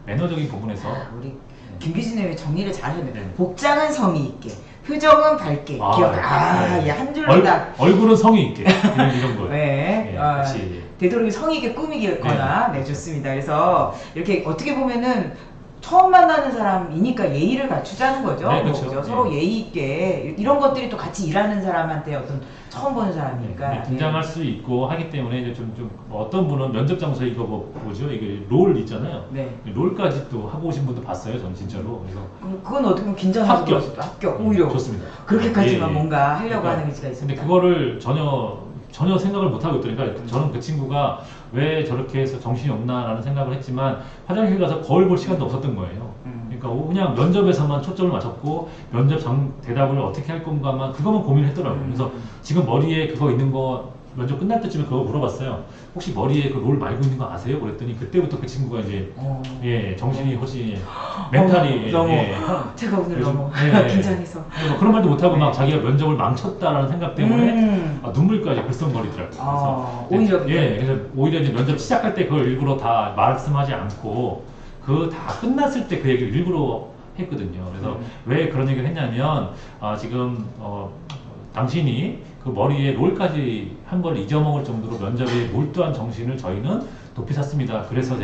매너적인 부분에서 우리 김기진 의원이 정리를 잘했네. 네. 복장은 성의 있게, 표정은 밝게. 네. 예, 한 줄로 다. 얼굴은 성의 있게 이런 거. 네. 네, 아, 같이. 되도록이면 성의 있게 꾸미거나, 네, 좋습니다. 그래서 이렇게 어떻게 보면은 처음 만나는 사람이니까 예의를 갖추자는 거죠. 네, 그렇죠. 그죠? 네. 서로 예의 있게 이런 것들이 또 같이 일하는 사람한테 어떤 처음 보는 사람이니까 네, 등장할 수 있고 하기 때문에 이제 뭐 어떤 분은 면접 장소에 이거 뭐죠? 이게 롤 있잖아요. 네. 롤까지 또 하고 오신 분도 봤어요. 전 진짜로. 그래서 그건 어떻게 보면 긴장하고 합격. 그럴 수도 합격 오히려 좋습니다. 그렇게까지만 예, 예. 뭔가 하려고 그러니까 하는 의지가 있습니다. 근데 그거를 전혀 생각을 못 하고 있더니까 저는 그 친구가 왜 저렇게 해서 정신이 없나라는 생각을 했지만 화장실 가서 거울 볼 시간도 없었던 거예요. 그러니까 그냥 면접에서만 초점을 맞췄고 면접 대답을 어떻게 할 건가만 그것만 고민을 했더라고요. 그래서 지금 머리에 그거 있는 거 면접 끝날 때쯤에 그거 물어봤어요. 혹시 머리에 그 롤 말고 있는 거 아세요? 그랬더니 그때부터 그 친구가 이제 예 정신이 훨씬 멘탈이 너무 예, 제가 오늘 요즘- 너무 예, 예. 긴장해서 뭐 그런 말도 못하고 막 자기가 면접을 망쳤다라는 생각 때문에 음. 눈물까지 글썽거리더라고요. 오히려 예, 그래서 오히려 이제 면접 시작할 때 그걸 일부러 다 말씀하지 않고 그 다 끝났을 때 그 얘기를 일부러 했거든요. 그래서 왜 그런 얘기를 했냐면 지금 당신이 그 머리에 롤까지 한 걸 잊어먹을 정도로 면접에 몰두한 정신을 저희는 높이 샀습니다. 그래서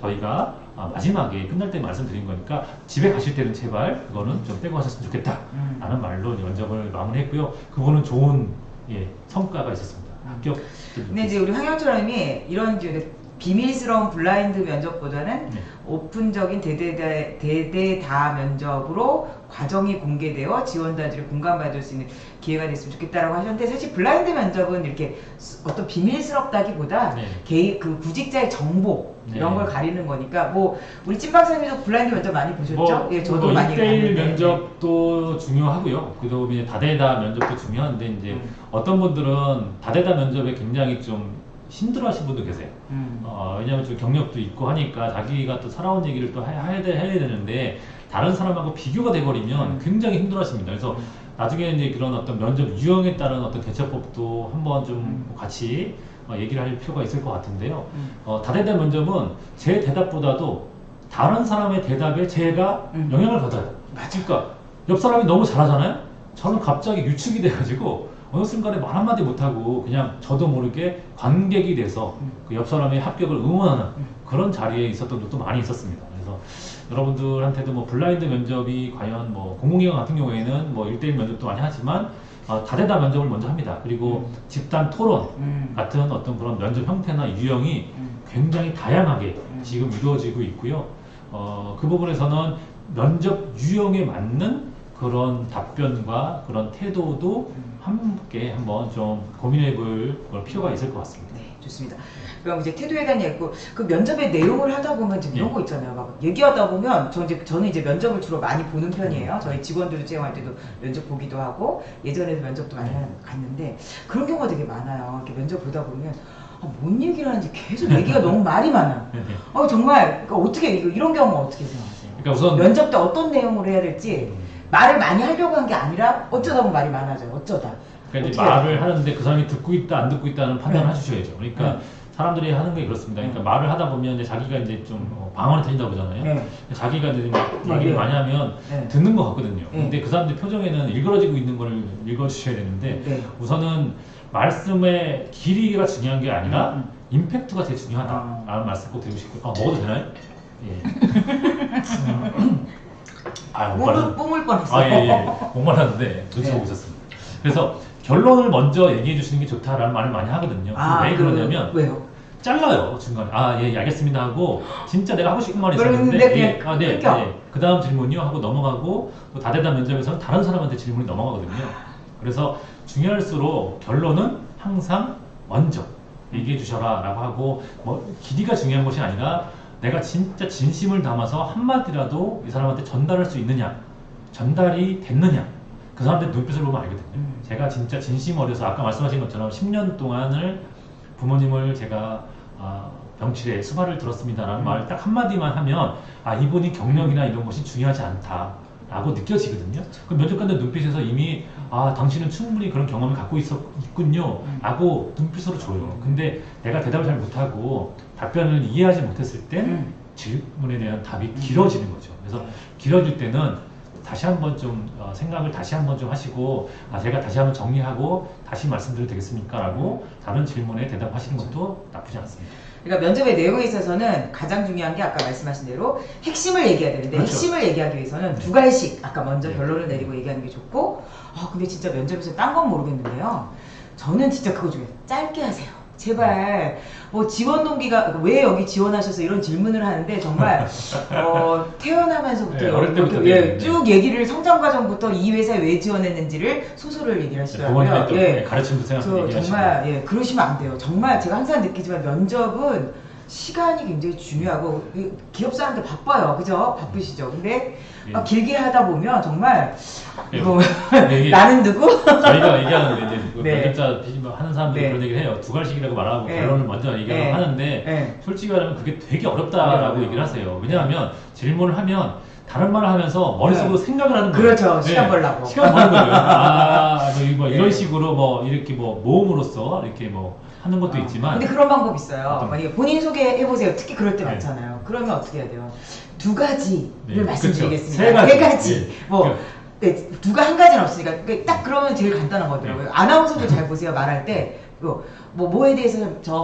저희가 마지막에 끝날 때 말씀드린 거니까 집에 가실 때는 제발 그거는 좀 빼고 가셨으면 좋겠다 라는 말로 면접을 마무리했고요. 그분은 좋은 성과가 있었습니다. 합격. 근데 이제 우리 황영철님이 이런 이제 비밀스러운 블라인드 면접보다는 네. 오픈적인 대대다 면접으로 과정이 공개되어 지원자들이 공감받을 수 있는 기회가 됐으면 좋겠다라고 하셨는데, 사실 블라인드 면접은 이렇게 어떤 비밀스럽다기보다 네. 그 구직자의 정보 이런 네. 걸 가리는 거니까, 뭐 우리 찐 박사님도 블라인드 면접 많이 보셨죠? 뭐, 예, 저도 많이 1대1 봤는데. 면접도 중요하고요. 그리고 이제 다대다 면접도 중요한데, 이제 어떤 분들은 다대다 면접에 굉장히 좀 힘들어하시는 분도 계세요. 왜냐면 좀 경력도 있고 하니까 자기가 또 살아온 얘기를 또 해야 되는데, 다른 사람하고 비교가 돼버리면 굉장히 힘들어하십니다. 그래서 나중에 이제 그런 어떤 면접 유형에 따른 어떤 대처법도 한번 좀 같이 얘기를 할 필요가 있을 것 같은데요. 다대다 면접은 제 대답보다도 다른 사람의 대답에 제가 영향을 받아요. 그러니까 옆 사람이 너무 잘하잖아요. 저는 갑자기 유축이 돼가지고 어느 순간에 말 한마디 못하고 그냥 저도 모르게 관객이 돼서 그 옆 사람의 합격을 응원하는 그런 자리에 있었던 적도 많이 있었습니다. 그래서 여러분들한테도 뭐 블라인드 면접이 과연 뭐 공공기관 같은 경우에는 뭐 1대1 면접도 많이 하지만 다대다 면접을 먼저 합니다. 그리고 집단 토론 같은 어떤 그런 면접 형태나 유형이 굉장히 다양하게 지금 이루어지고 있고요. 그 부분에서는 면접 유형에 맞는 그런 답변과 그런 태도도 함께 한번 좀 고민해 볼 필요가 있을 것 같습니다. 네, 좋습니다. 그럼 이제 태도에 대한 얘기고, 그 면접의 내용을 하다 보면 지금 이런 네. 거 있잖아요. 막 얘기하다 보면 저는 이제 면접을 주로 많이 보는 편이에요. 저희 직원들 채용할 때도 면접 보기도 하고 예전에도 면접도 많이 갔는데, 그런 경우가 되게 많아요. 이렇게 면접 보다 보면 뭔 얘기를 하는지 계속 얘기가 너무 말이 많아요. 정말 그러니까 어떻게 이런 경우 어떻게 생각하세요? 그러니까 우선 면접 때 어떤 내용으로 해야 될지, 말을 많이 하려고 한 게 아니라 어쩌다 보면 말이 많아져요. 어쩌다. 그러니까 이제 어떻게 해야 말을 돼요? 하는데 그 사람이 듣고 있다 안 듣고 있다는 판단을 네. 해주셔야죠. 그러니까 네. 사람들이 하는 게 그렇습니다. 그러니까 말을 하다 보면 이제 자기가 이제 좀 방언이 터진다고 그러잖아요. 네. 자기가 이제 막 네, 얘기를 네. 많이 하면 네. 듣는 것 같거든요. 네. 근데 그 사람들 표정에는 일그러지고 있는 걸 읽어주셔야 되는데, 네. 우선은 말씀의 길이가 중요한 게 아니라 임팩트가 제일 중요하다라는 말씀 꼭 드리고 싶고요. 먹어도 되나요? 예. 못 말랐- 뿜을 뻔했어요. 예. 못 말랐는데 눈치 보고 네. 있었습니다. 그래서 결론을 먼저 얘기해 주시는 게 좋다라는 말을 많이 하거든요. 왜 그러냐면 왜요? 잘라요 중간에. 예, 알겠습니다 하고 진짜 내가 하고 싶은 말이 그러는데 있었는데, 그냥 네, 끊겨. 네. 그 다음 질문이요 하고 넘어가고, 또 다대다 면접에서는 다른 사람한테 질문이 넘어가거든요. 그래서 중요할수록 결론은 항상 먼저 얘기해 주셔라 라고 하고, 뭐 길이가 중요한 것이 아니라 내가 진짜 진심을 담아서 한마디라도 이 사람한테 전달할 수 있느냐, 전달이 됐느냐, 그 사람들 눈빛을 보면 알거든요. 제가 진짜 진심 어려서 아까 말씀하신 것처럼 10년 동안을 부모님을 제가 병실에 수발을 들었습니다라는 말을 딱 한마디만 하면 이분이 경력이나 이런 것이 중요하지 않다라고 느껴지거든요. 그 면접관들 눈빛에서 이미 당신은 충분히 그런 경험을 갖고 있군요 라고 눈빛으로 줘요. 근데 내가 대답을 잘 못하고 답변을 이해하지 못했을 땐 질문에 대한 답이 길어지는 거죠. 그래서 길어질 때는 다시 한번 좀 생각을 다시 한번 좀 하시고, 제가 다시 한번 정리하고 다시 말씀드려도 되겠습니까? 라고 다른 질문에 대답하시는 것도 나쁘지 않습니다. 그러니까 면접의 내용에 있어서는 가장 중요한 게 아까 말씀하신 대로 핵심을 얘기해야 되는데, 그렇죠. 핵심을 얘기하기 위해서는 두 가지씩 아까 먼저 네. 결론을 내리고 얘기하는 게 좋고, 근데 진짜 면접에서 딴 건 모르겠는데요. 저는 진짜 그거 중에 짧게 하세요. 제발. 뭐 지원 동기가 왜 여기 지원하셔서 이런 질문을 하는데, 정말 태어나면서부터 네, 어릴 때부터 쭉 얘기를 성장 과정부터 이 회사에 왜 지원했는지를 소소를 얘기를 하시더라고요. 부모님한테 가르침도 생각하고 저 얘기하시고. 정말 그러시면 안 돼요. 정말 제가 항상 느끼지만 면접은 시간이 굉장히 중요하고, 기업 사람들 바빠요. 그죠? 바쁘시죠? 근데 막 길게 하다 보면 정말 이거 이게 나는 누구? 저희가 얘기하는데 이제 네. 면접자 하는 사람들이 네. 그런 얘기를 해요. 두 갈씩이라고 말하고 네. 결론을 먼저 얘기하고 네. 하는데, 네. 솔직히 말하면 그게 되게 어렵다라고 어려워요. 얘기를 하세요. 왜냐하면 질문을 하면 다른 말을 하면서 머릿속으로 네. 생각을 하는 거예요. 그렇죠. 시간 벌라고. 시간 버는 거예요. 뭐 이런 네. 식으로 뭐 이렇게 뭐 모험으로써 이렇게 뭐 하는 것도 있지만, 근데 그런 방법 있어요. 어떤 만약에 본인 소개해보세요. 특히 그럴 때 네. 많잖아요. 그러면 어떻게 해야 돼요? 두 가지를 네, 말씀드리겠습니다. 그쵸. 세 가지. 뭐 두가 한 가지는 없으니까 딱 그러면 제일 간단한 거더라고요. 아나운서도 잘 보세요. 말할 때 뭐에 대해서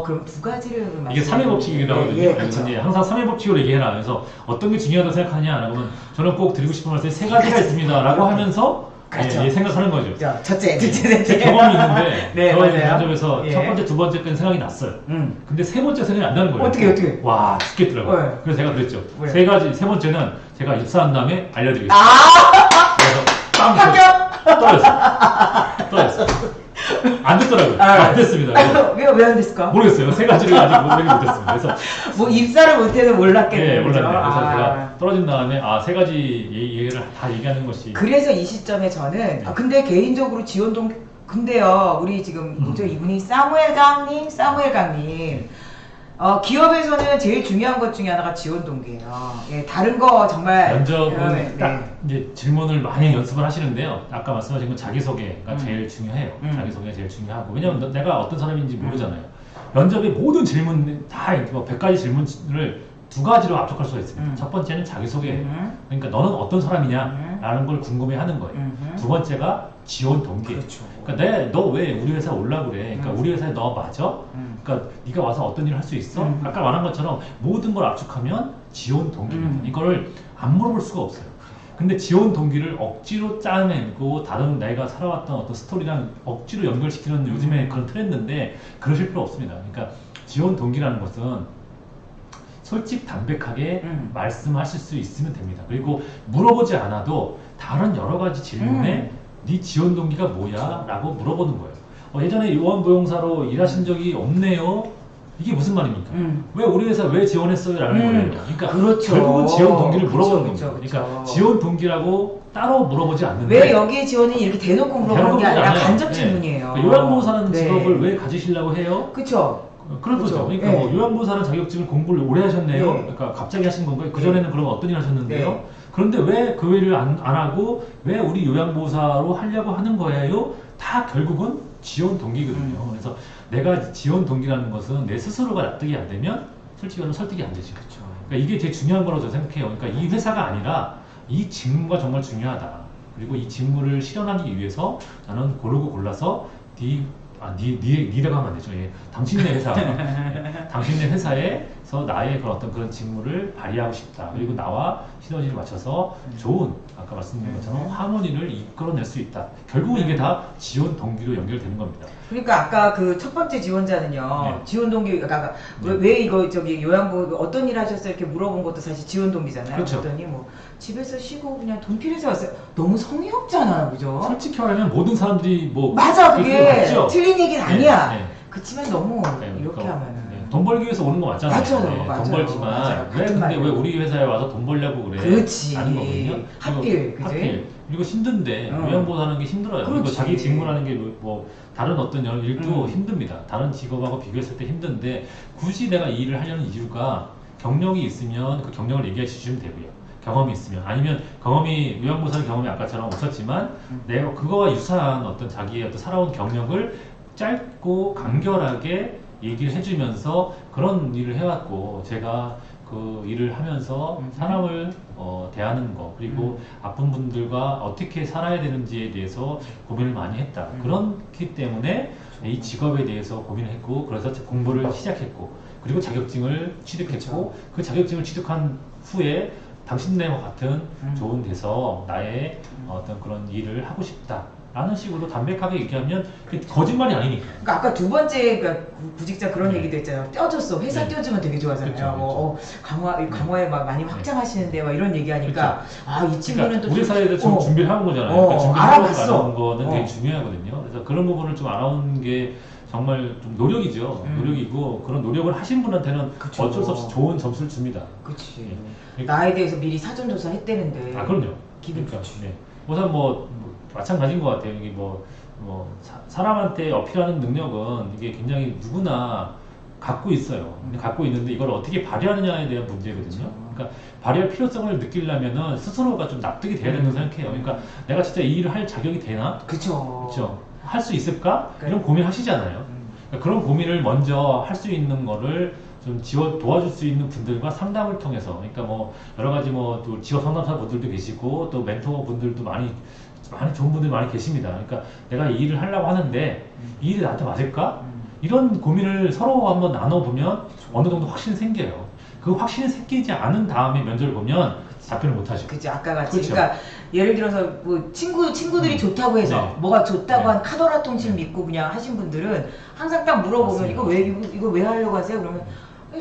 그럼 두 가지를 이게 3회 법칙이기도 하거든요. 예, 그래서 그쵸. 이제 항상 3회 법칙으로 얘기해라. 그래서 어떤 게 중요하다고 생각하냐? 라고 하면 저는 꼭 드리고 싶은 말씀이 세 가지가 있습니다. 라고 하면서 그렇죠. 생각하는 거죠. 첫째, 둘째, 제 셋째. 경험이 있는데 네, 저희 맞아요. 면접에서 예. 첫 번째, 두 번째까지 생각이 났어요. 근데 세 번째 생각이 안 나는 거예요. 어떻게? 와, 죽겠더라고요. 네. 그래서 제가 그랬죠. 뭐요? 세 번째는 제가 입사한 다음에 알려드리겠습니다. 아, 그래서 빵 합격! 떨어졌어요. 안 됐더라고요. 아. 안 됐습니다. 그래서 왜 안 됐을까? 모르겠어요. 세 가지를 아직 얘기 못했습니다. 그래서 뭐 입사를 못해서 몰랐겠네요. 네, 몰랐네요. 그죠? 그래서 아. 제가 떨어진 다음에 세 가지 얘기를 다 얘기하는 것이 그래서 이 시점에 저는 근데 개인적으로 지원동 근데요 우리 지금 뭐죠 이분이 사무엘 강님 기업에서는 제일 중요한 것 중에 하나가 지원 동기예요. 예, 다른 거 정말 면접은 딱 네. 이제 질문을 많이 연습을 하시는데요. 아까 말씀하신 건 자기소개가 음. 제일 중요해요. 자기소개가 제일 중요하고 왜냐면 내가 어떤 사람인지 모르잖아요. 면접의 모든 질문 다 100가지 질문을 두 가지로 압축할 수가 있습니다. 첫 번째는 자기소개예요. 그러니까 너는 어떤 사람이냐라는 걸 궁금해하는 거예요. 두 번째가 지원 동기예요. 그렇죠. 그러니까 너 왜 우리 회사에 올라 그래? 그러니까 우리 회사에 너 맞아? 그러니까 네가 와서 어떤 일을 할 수 있어? 아까 말한 것처럼 모든 걸 압축하면 지원 동기입니다. 이거를 안 물어볼 수가 없어요. 근데 지원 동기를 억지로 짜내고 다른 내가 살아왔던 어떤 스토리랑 억지로 연결시키는 요즘에 그런 트렌드인데 그러실 필요 없습니다. 그러니까 지원 동기라는 것은 솔직 담백하게 말씀하실 수 있으면 됩니다. 그리고 물어보지 않아도 다른 여러 가지 질문에 네 지원 동기가 뭐야? 라고 물어보는 거예요. 예전에 요원부용사로 일하신 적이 없네요. 이게 무슨 말입니까? 왜 우리 회사 왜 지원했어요? 라는 거예요. 그러니까 그렇죠. 결국은 지원 동기를 물어보는 그렇죠, 겁니다. 그렇죠. 그러니까 지원 동기라고 따로 물어보지 않는데 왜 여기에 지원이 이렇게 대놓고 물어보는 게 아니라 간접 질문이에요. 요양보호사라는 네. 직업을 왜 가지시려고 해요? 그렇죠. 그런 거죠. 그러니까 네. 뭐 요양보호사라는 자격증을 공부를 오래 하셨네요. 네. 그러니까 갑자기 하신 건가요? 그전에는 그럼 어떤 일 하셨는데요? 네. 그런데 왜 그 일을 안 하고 왜 우리 요양보호사로 하려고 하는 거예요? 다 결국은 지원 동기거든요. 그래서 내가 지원 동기라는 것은 내 스스로가 납득이 안 되면 솔직히 말하면 설득이 안 되죠. 그렇죠. 그러니까 이게 제일 중요한 거라고 저는 생각해요. 그러니까 이 회사가 아니라 이 직무가 정말 중요하다. 그리고 이 직무를 실현하기 위해서 나는 고르고 골라서 니라고 하면 안 되죠. 예. 당신네 회사, 당신네 회사에서 나의 그런 직무를 발휘하고 싶다. 그리고 나와 시너지를 맞춰서 좋은, 아까 말씀드린 것처럼 하모니를 이끌어낼 수 있다. 결국은 이게 다 지원 동기로 연결되는 겁니다. 그러니까 아까 그 첫 번째 지원자는요, 네. 지원 동기, 아까 왜 이거 요양보 어떤 일 하셨어요? 이렇게 물어본 것도 사실 지원 동기잖아요. 그렇죠. 그랬더니 뭐 집에서 쉬고 그냥 돈 필요해서 왔어요. 너무 성의 없잖아요, 그죠? 솔직히 말하면 모든 사람들이 뭐 맞아, 그게 맞죠? 틀린 얘기는 아니야. 네. 그렇지만 너무 네, 이렇게 그러니까, 하면은. 네, 돈 벌기 위해서 오는 거 맞잖아요. 맞아요, 맞아요. 돈 벌지만 맞아요. 왜 같은 근데 말이에요. 왜 우리 회사에 와서 돈 벌려고 그래? 그렇지. 라는 거거든요. 하필, 그지? 하필. 그리고 힘든데 요양보호사는 게 힘들어요. 그리고 그렇지. 자기 직무라는 게 뭐 다른 어떤 일도 힘듭니다. 다른 직업하고 비교했을 때 힘든데 굳이 내가 이 일을 하려는 이유가 경력이 있으면 그 경력을 얘기해 주시면 되고요. 경험이 있으면 아니면 경험이 요양보호사는 경험이 아까처럼 없었지만 내가 그거와 유사한 어떤 자기의 어떤 살아온 경력을 짧고 간결하게 얘기를 해주면서 그런 일을 해왔고 제가 그 일을 하면서 사람을 대하는 거 그리고 아픈 분들과 어떻게 살아야 되는지에 대해서 고민을 많이 했다. 그렇기 때문에 이 직업에 대해서 고민을 했고 그래서 공부를 시작했고 그리고 자격증을 취득했고 그 자격증을 취득한 후에 당신네와 같은 좋은 데서 나의 어떤 그런 일을 하고 싶다. 라는 식으로 담백하게 얘기하면 그게 거짓말이 아니니까. 그러니까 아까 두 번째 그러니까 구직자 그런 네. 얘기도 했잖아요. 떼어줬어. 회사 네. 떼어주면 되게 좋아하잖아요. 그렇죠, 강화에 막 많이 확장하시는데 막 이런 얘기하니까 이 친구는 그러니까 또 우리 사회에서 좀 준비를 하는 거잖아요. 그러니까 준비를 알아봤어. 하는 거는 되게 중요하거든요. 그래서 그런 부분을 좀 알아오는 게 정말 좀 노력이죠. 노력이고 그런 노력을 하신 분한테는 그쵸. 어쩔 수 없이 좋은 점수를 줍니다. 그치. 예. 나에 대해서 미리 사전조사 했대는데. 그럼요. 기분 그러니까, 좋지. 네. 우선 마찬가지인 것 같아요. 이게 사람한테 어필하는 능력은 이게 굉장히 누구나 갖고 있어요. 근데 갖고 있는데 이걸 어떻게 발휘하느냐에 대한 문제거든요. 그러니까 발휘할 필요성을 느끼려면은 스스로가 좀 납득이 돼야 된다고 생각해요. 그러니까 내가 진짜 이 일을 할 자격이 되나? 그쵸. 그렇죠. 할 수 있을까? 그래. 이런 고민 하시잖아요. 그러니까 그런 고민을 먼저 할 수 있는 거를 좀 도와줄 수 있는 분들과 상담을 통해서, 그러니까 여러 가지 또 직업 상담사 분들도 계시고 또 멘토 분들도 많이 좋은 분들이 많이 계십니다. 그러니까 내가 이 일을 하려고 하는데 이 일이 나한테 맞을까? 이런 고민을 서로 한번 나눠보면 어느 정도 확신이 생겨요. 그 확신이 생기지 않은 다음에 면접을 보면 답변을 못 하죠. 그죠, 아까 같이. 그렇죠. 그러니까 예를 들어서 뭐 친구들이 좋다고 해서 네. 뭐가 좋다고 네. 한 카더라 통신 네. 믿고 그냥 하신 분들은 항상 딱 물어보면 맞습니다. 이거 왜 하려고 하세요? 그러면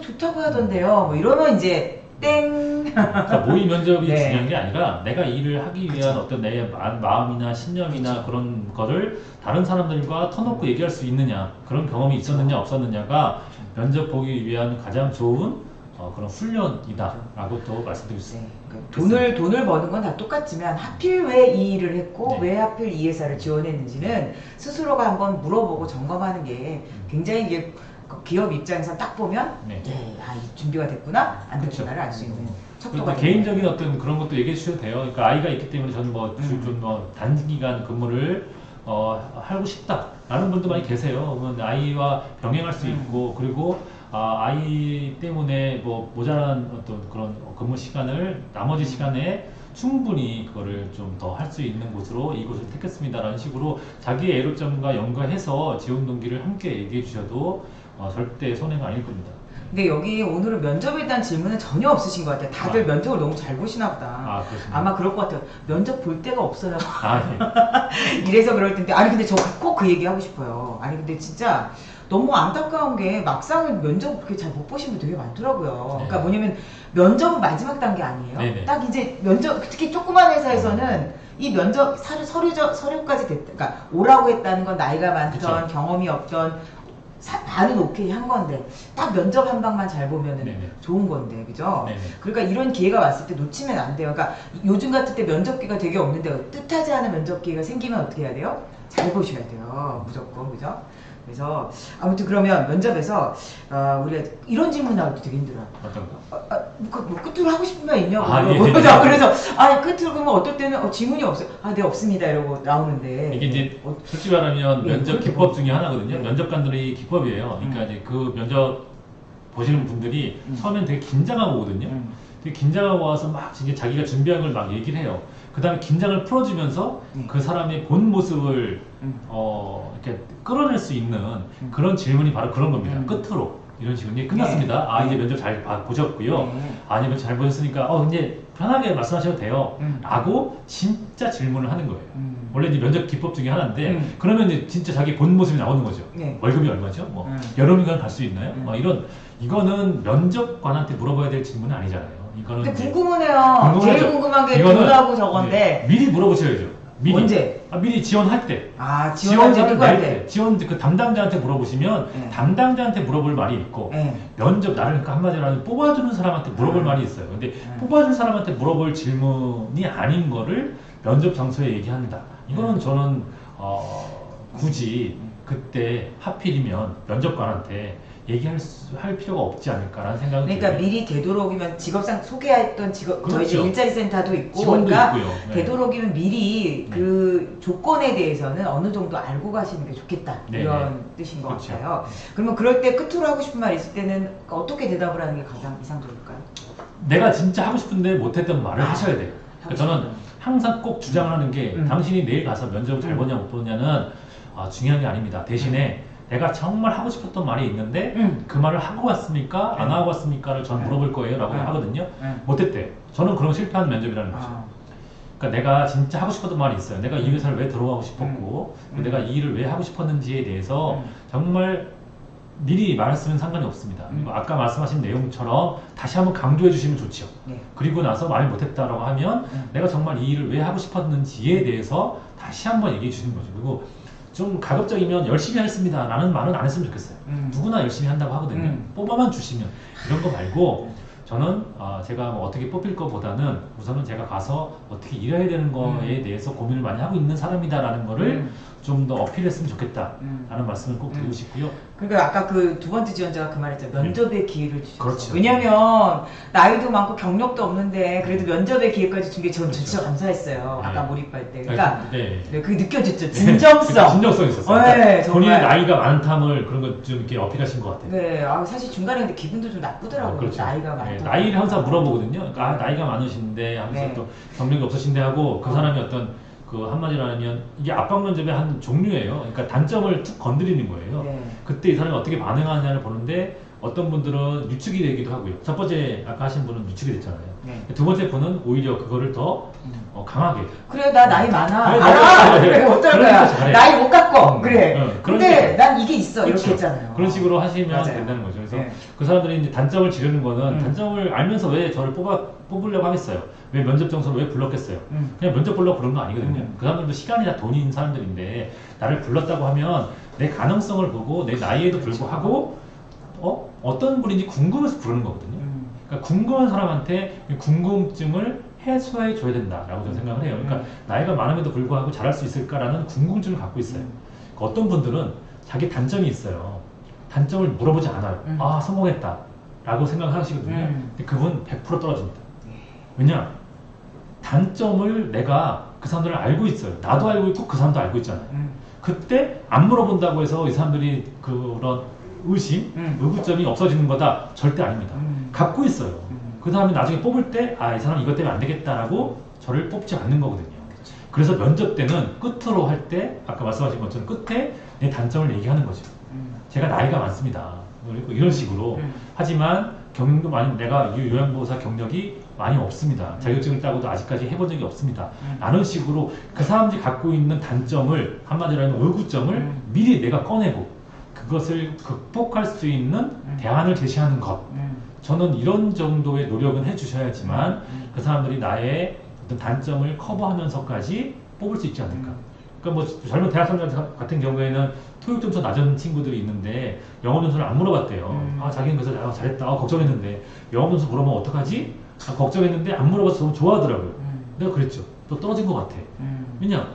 좋다고 하던데요. 뭐 이러면 이제 땡. 그러니까 모의 면접이 네. 중요한 게 아니라 내가 이 일을 하기 위한 그쵸. 어떤 내 마음이나 신념이나 그런 거를 다른 사람들과 터놓고 얘기할 수 있느냐, 그런 경험이 있었느냐 없었느냐가 면접 보기 위한 가장 좋은 그런 훈련이다라고 또 말씀드릴 수 네. 있습니다. 그러니까 돈을 버는 건 다 똑같지만 하필 왜 이 일을 했고 네. 왜 하필 이 회사를 지원했는지는 스스로가 한번 물어보고 점검하는 게 굉장히 이게 그 기업 입장에서 딱 보면 네. 이 준비가 됐구나 안 그렇죠. 됐구나를 알 수 있는 척도가 그러니까 개인적인 어떤 그런 것도 얘기해 주셔도 돼요. 그러니까 아이가 있기 때문에 저는 좀 단기간 근무를 하고 싶다라는 분도 많이 계세요. 그러면 아이와 병행할 수 있고 그리고 아이 때문에 뭐 모자란 어떤 그런 근무 시간을 나머지 시간에 충분히 그거를 좀 더 할 수 있는 곳으로 이곳을 택했습니다라는 식으로 자기의 애로점과 연관해서 지원 동기를 함께 얘기해 주셔도 절대 손해가 아닐 겁니다. 근데 여기 오늘은 면접에 대한 질문은 전혀 없으신 것 같아요. 다들 면접을 너무 잘 보시나 보다. 그렇습니다. 아마 그럴 것 같아요. 면접 볼 데가 없어요. 네. 이래서 그럴 텐데. 아니 근데 저 꼭 그 얘기 하고 싶어요. 아니 근데 진짜 너무 안타까운 게 막상 면접 그렇게 잘 못 보신 분 되게 많더라고요. 그러니까 뭐냐면 면접은 마지막 단계 아니에요. 네네. 딱 이제 면접, 특히 조그만 회사에서는 이 면접 서류까지 됐다. 그러니까 오라고 했다는 건 나이가 많던 그쵸. 경험이 없던 반은 오케이 한 건데 딱 면접 한 방만 잘 보면은 네네. 좋은 건데 그죠? 네네. 그러니까 이런 기회가 왔을 때 놓치면 안 돼요. 그러니까 요즘 같을 때 면접기가 되게 없는데 뜻하지 않은 면접기가 생기면 어떻게 해야 돼요? 잘 보셔야 돼요. 무조건 그죠? 그래서 아무튼 그러면 면접에서 우리가 이런 질문 나올 때 되게 힘들어요. 어떤 거? 뭐 끝으로 하고 싶은 말 있냐고. 예. 그래서 끝으로 그러면 어떨 때는 질문이 없어요. 네 없습니다 이러고 나오는데 이게 이제 솔직히 말하면 네, 면접 그렇게 기법 중에 하나거든요. 네. 면접관들의 기법이에요. 그러니까 이제 그 면접 보시는 분들이 처음엔 되게 긴장하고 오거든요. 되게 긴장하고 와서 막 이제 자기가 준비한 걸 막 얘기를 해요. 그 다음에 긴장을 풀어주면서 그 사람의 본 모습을 이렇게 끌어낼 수 있는 그런 질문이 바로 그런 겁니다. 끝으로 이런 식으로 이제 끝났습니다. 이제 면접 잘 보셨고요. 이제 면접 잘 보셨으니까 이제 편하게 말씀하셔도 돼요. 라고 진짜 질문을 하는 거예요. 원래 이제 면접 기법 중에 하나인데 그러면 이제 진짜 자기 본 모습이 나오는 거죠. 월급이 얼마죠? 뭐 여름이간 갈 수 있나요? 이거는 면접관한테 물어봐야 될 질문은 아니잖아요. 이거는 근데 이제 궁금하네요. 제일 궁금한 게 이거는 돈하고 저건데 미리 물어보셔야죠. 미리. 언제? 미리 지원할 때. 지원할 때 누구한테? 낼 때. 지원 그 담당자한테 물어보시면 담당자한테 물어볼 말이 있고 면접 나를 그러니까 한마디로 하면 뽑아주는 사람한테 물어볼 말이 있어요. 근데 뽑아주는 사람한테 물어볼 질문이 아닌 거를 면접 장소에 얘기한다. 이거는 저는 굳이 그때 하필이면 면접관한테 할 필요가 없지 않을까라는 생각이 그러니까 들어요. 미리 되도록이면 직업상 소개했던 저희 그렇죠. 이제 일자리 센터도 있고 지원도 그러니까 있고요. 네. 되도록이면 미리 그 조건에 대해서는 어느 정도 알고 가시는 게 좋겠다 네, 이런 뜻인 것 그렇죠. 같아요. 그러면 그럴 때 끝으로 하고 싶은 말 있을 때는 어떻게 대답을 하는 게 가장 이상적일까요? 내가 진짜 하고 싶은데 못했던 말을 하셔야 돼요. 그러니까 저는 항상 꼭 주장을 하는 게 당신이 내일 가서 면접을 잘 보냐 못 보냐는 중요한 게 아닙니다. 대신에 내가 정말 하고 싶었던 말이 있는데 그 말을 하고 왔습니까? 안 하고 왔습니까를 전 물어볼 거예요 라고 하거든요. 못했대. 저는 그런 실패한 면접이라는 거죠. 그러니까 내가 진짜 하고 싶었던 말이 있어요. 내가 이 회사를 왜 들어가고 싶었고 내가 이 일을 왜 하고 싶었는지에 대해서 정말 미리 말했으면 상관이 없습니다. 아까 말씀하신 내용처럼 다시 한번 강조해 주시면 좋죠. 그리고 나서 말 못했다라고 하면 내가 정말 이 일을 왜 하고 싶었는지에 대해서 다시 한번 얘기해 주시는 거죠. 그리고 좀 가급적이면 열심히 하겠습니다 라는 말은 안 했으면 좋겠어요. 누구나 열심히 한다고 하거든요. 뽑아만 주시면 이런 거 말고 저는 제가 뭐 어떻게 뽑힐 것보다는 우선은 제가 가서 어떻게 일해야 되는 거에 대해서 고민을 많이 하고 있는 사람이다라는 거를 좀 더 어필했으면 좋겠다라는 말씀을 꼭 드리고 싶고요. 그러니까 아까 그 두 번째 지원자가 그 말했죠. 면접의 기회를 주셨어요. 그렇죠. 왜냐면 나이도 많고 경력도 없는데 그래도 면접의 기회까지 준 게 전 진짜 감사했어요. 아까 몰입할 때. 그러니까 그게 느껴졌죠. 진정성. 진정성이 있었어요. 네, 그러니까 본인의 정말. 나이가 많다을 그런 것 좀 이렇게 어필하신 것 같아요. 네, 사실 중간에 근데 기분도 좀 나쁘더라고요. 그렇죠. 나이가 많다. 나이를 항상 물어보거든요. 그러니까 나이가 많으신데 하면서 또 경력이 없으신데 하고 그 사람이 어떤 그 한마디로 하면 이게 압박 면접의 한 종류예요. 그러니까 단점을 툭 건드리는 거예요. 그때 이 사람이 어떻게 반응하느냐를 보는데 어떤 분들은 유축이 되기도 하고요. 첫 번째 아까 하신 분은 유축이 됐잖아요. 네. 두 번째 분은 오히려 그거를 더 강하게. 그래 나 나이 많아. 그래, 알아. 그래, 그래 어떨 그러니까 거야. 잘해. 나이 못 갖고 그래. 그런 근데 식으로. 난 이게 있어 그렇죠. 이렇게 했잖아요. 그런 식으로 하시면 맞아요. 된다는 거죠. 그래서 네. 그 사람들이 이제 단점을 지르는 거는 음. 단점을 알면서 왜 저를 뽑으려고 하겠어요? 왜 면접 정서를 왜 불렀겠어요? 그냥 면접 보려고 부른 거 아니거든요. 그 사람들도 시간이나 돈인 사람들인데 나를 불렀다고 하면 내 가능성을 보고 내 나이에도 불구하고 어떤 분인지 궁금해서 부르는 거거든요. 그러니까 궁금한 사람한테 이 궁금증을 해소해 줘야 된다라고 저는 생각을 해요. 그러니까 나이가 많음에도 불구하고 잘할 수 있을까라는 궁금증을 갖고 있어요. 그러니까 어떤 분들은 자기 단점이 있어요. 단점을 물어보지 않아요. 아 성공했다 라고 생각하시거든요. 근데 그분 100% 떨어집니다. 왜냐? 단점을 내가 그 사람들을 알고 있어요. 나도 알고 있고 그 사람도 알고 있잖아요. 그때 안 물어본다고 해서 이 사람들이 그런 의심, 의구점이 없어지는 거다 절대 아닙니다. 갖고 있어요. 그 다음에 나중에 뽑을 때 아 이 사람 이것 때문에 안 되겠다라고 저를 뽑지 않는 거거든요. 그래서 면접 때는 끝으로 할 때 아까 말씀하신 것처럼 끝에 내 단점을 얘기하는 거죠. 제가 나이가 많습니다. 그리고 이런 식으로 하지만 경력도 많이 내가 요양보호사 경력이 많이 없습니다. 자격증을 따고도 아직까지 해본 적이 없습니다. 라는 식으로 그 사람들이 갖고 있는 단점을 한마디로 하면 의구점을 미리 내가 꺼내고 그것을 극복할 수 있는 대안을 제시하는 것. 저는 이런 정도의 노력은 해주셔야지만 그 사람들이 나의 어떤 단점을 커버하면서까지 뽑을 수 있지 않을까. 그러니까 뭐 젊은 대학생들 같은 경우에는 토익 점수 낮은 친구들이 있는데 영어 점수를 안 물어봤대요. 아 자기는 그래서 잘했다. 걱정했는데 영어 점수 물어보면 어떡하지? 걱정했는데 안 물어봐서 너무 좋아하더라고요. 내가 그랬죠. 또 떨어진 것 같아. 왜냐?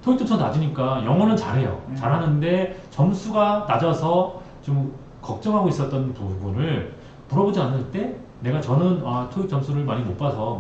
토익 점수가 낮으니까 영어는 잘해요. 잘하는데 점수가 낮아서 좀 걱정하고 있었던 부분을 물어보지 않을 때 저는 토익 점수를 많이 못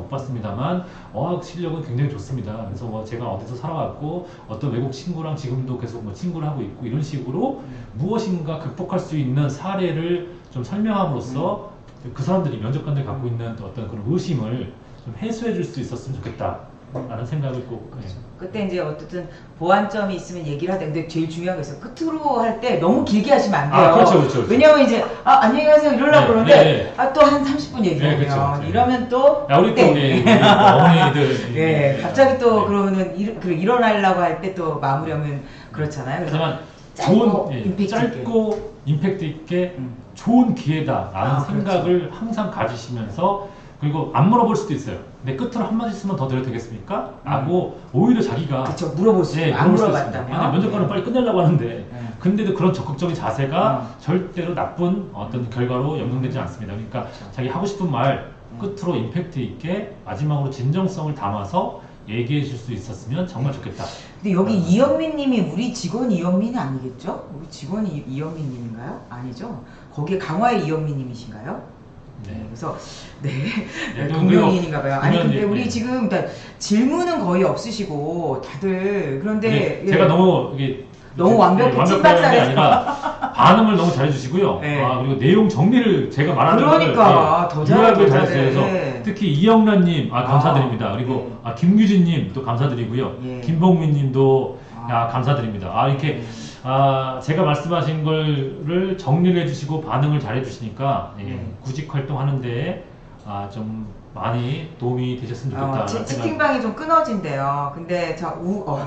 봤습니다만 어학 실력은 굉장히 좋습니다. 그래서 뭐 제가 어디서 살아왔고 어떤 외국 친구랑 지금도 계속 뭐 친구를 하고 있고 이런 식으로 무엇인가 극복할 수 있는 사례를 좀 설명함으로써 그 사람들이 면접관들이 갖고 있는 어떤 그런 의심을 좀 해소해 줄 수 있었으면 좋겠다. 라는 생각을 꼭. 그렇죠. 그때 이제 어쨌든 보완점이 있으면 얘기를 하되 근데 제일 중요한 게 있어요. 끝으로 할 때 너무 길게 하시면 안 돼요. 그렇죠. 왜냐면 이제 안녕히 가세요 이러려고 그러는데 또 한 30분 얘기하면 그렇죠. 이러면 또 우리 또 우리 어머니들 예, 갑자기 또 그러면은 일어나려고 할 때 또 마무리하면 그렇잖아요. 그래서 하지만 짧고 좋은 임팩트 짧고 임팩트 있게 좋은 기회다라는 생각을 그렇죠. 항상 가지시면서 그리고 안 물어볼 수도 있어요. 근데 끝으로 한마디 쓰면 더 드려도 되겠습니까? 라고 오히려 자기가 그렇죠. 물어볼 수 있어요. 안 물어봤다면 아니, 면접관은 빨리 끝내려고 하는데 근데도 그런 적극적인 자세가 음. 절대로 나쁜 어떤 결과로 연동되지 않습니다. 그러니까 자기 하고 싶은 말 끝으로 임팩트 있게 마지막으로 진정성을 담아서 얘기해 줄 수 있었으면 정말 좋겠다. 근데 여기 이영민 님이 우리 직원 이영민이 아니겠죠? 우리 직원 이영민 님인가요? 아니죠? 거기에 강화의 이영민 님이신가요? 네. 그래서 동명이인인가 봐요. 아니 근데 우리 네. 지금 질문은 거의 없으시고 다들 그런데 제가 너무 이게 너무 완벽히 완벽한 게 아니라 반응을 너무 잘해주시고요. 네. 그리고 내용 정리를 제가 말하는 그러니까 더 요약을 잘해. 잘해주셔서 특히 이영란님 감사드립니다. 그리고 김규진님 또 감사드리고요. 예. 김봉민님도 감사드립니다. 이렇게 제가 말씀하신 거를 정리를 해주시고 반응을 잘해주시니까 구직 활동하는데 좀 많이 도움이 되셨으면 좋겠다. 채팅방이 좀 끊어진대요. 근데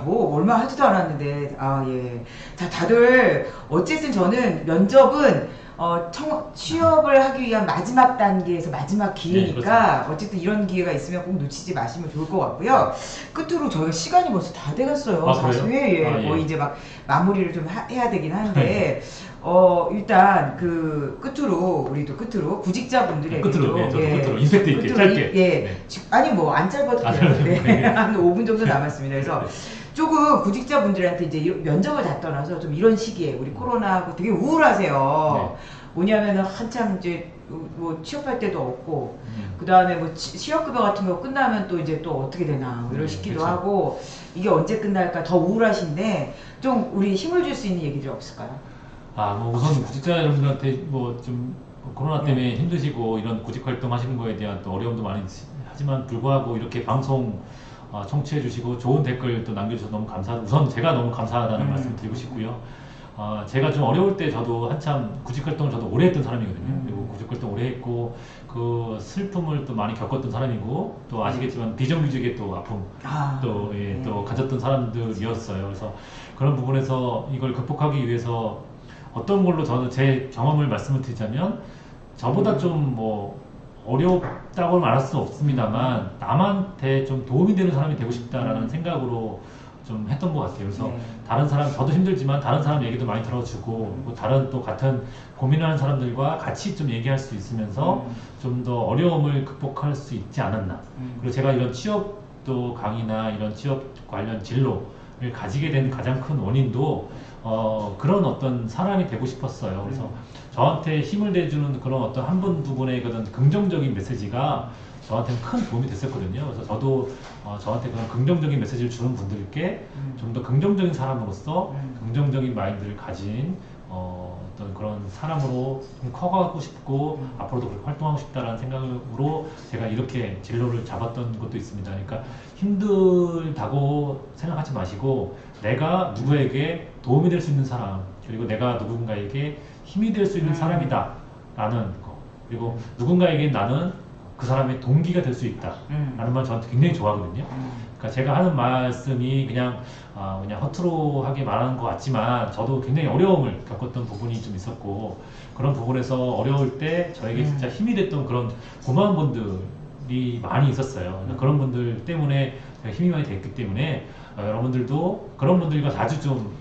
뭐 얼마 하지도 않았는데 예. 자 다들 어쨌든 저는 면접은 취업을 하기 위한 마지막 단계에서 마지막 기회니까 어쨌든 이런 기회가 있으면 꼭 놓치지 마시면 좋을 것 같고요. 끝으로 저희가 시간이 벌써 다 돼갔어요. 사실 거의 이제 막 마무리를 좀 해야 되긴 하는데 일단 그 우리도 끝으로 구직자분들에게 끝으로 임팩트 있게 짧게 아니 뭐 안 짧아도 되는데 한 5분 정도 남았습니다. 그래서 조금 구직자분들한테 이제 면접을 다 떠나서 좀 이런 시기에 우리 코로나하고 되게 우울하세요. 뭐냐면은 한참 이제 뭐 취업할 때도 없고 그 다음에 뭐 실업급여 같은 거 끝나면 또 이제 또 어떻게 되나 뭐 이런 싶기도 하고 이게 언제 끝날까 더 우울하신데 좀 우리 힘을 줄 수 있는 얘기들 없을까요? 뭐 우선 구직자 여러분들한테 뭐 좀 코로나 때문에 힘드시고 이런 구직 활동 하시는 거에 대한 또 어려움도 많이 하지만 불구하고 이렇게 방송 청취해 주시고 좋은 댓글 또 남겨주셔서 너무 우선 제가 너무 감사하다는 말씀 드리고 싶고요. 제가 좀 어려울 때 저도 한참 구직 활동을 저도 오래 했던 사람이거든요. 그리고 구직 활동 오래 했고 그 슬픔을 또 많이 겪었던 사람이고 또 아시겠지만 비정규직의 또 아픔 또 가졌던 사람들이었어요. 그래서 그런 부분에서 이걸 극복하기 위해서 어떤 걸로 저는 제 경험을 말씀을 드리자면 저보다 좀 뭐 어렵다고 말할 수는 없습니다만 남한테 좀 도움이 되는 사람이 되고 싶다라는 생각으로 좀 했던 것 같아요. 그래서 다른 사람, 저도 힘들지만 다른 사람 얘기도 많이 들어주고 뭐 다른 또 같은 고민하는 사람들과 같이 좀 얘기할 수 있으면서 좀 더 어려움을 극복할 수 있지 않았나. 그리고 제가 이런 취업도 강의나 이런 취업 관련 진로를 가지게 된 가장 큰 원인도 그런 어떤 사람이 되고 싶었어요. 그래서 저한테 힘을 내주는 그런 어떤 한 분 두 분의 그런 긍정적인 메시지가 저한테는 큰 도움이 됐었거든요. 그래서 저도 저한테 그런 긍정적인 메시지를 주는 분들께 좀 더 긍정적인 사람으로서 긍정적인 마인드를 가진 어떤 그런 사람으로 좀 커가고 싶고 앞으로도 그렇게 활동하고 싶다라는 생각으로 제가 이렇게 진로를 잡았던 것도 있습니다. 그러니까 힘들다고 생각하지 마시고 내가 누구에게 도움이 될 수 있는 사람 그리고 내가 누군가에게 힘이 될 수 있는 사람이다 라는 거 그리고 누군가에게 나는 그 사람의 동기가 될 수 있다 라는 말 저한테 굉장히 좋아하거든요. 그러니까 제가 하는 말씀이 그냥 허투루하게 말하는 것 같지만 저도 굉장히 어려움을 겪었던 부분이 좀 있었고 그런 부분에서 어려울 때 저에게 진짜 힘이 됐던 그런 고마운 분들이 많이 있었어요. 그러니까 그런 분들 때문에 제가 힘이 많이 됐기 때문에 여러분들도 그런 분들과 자주 좀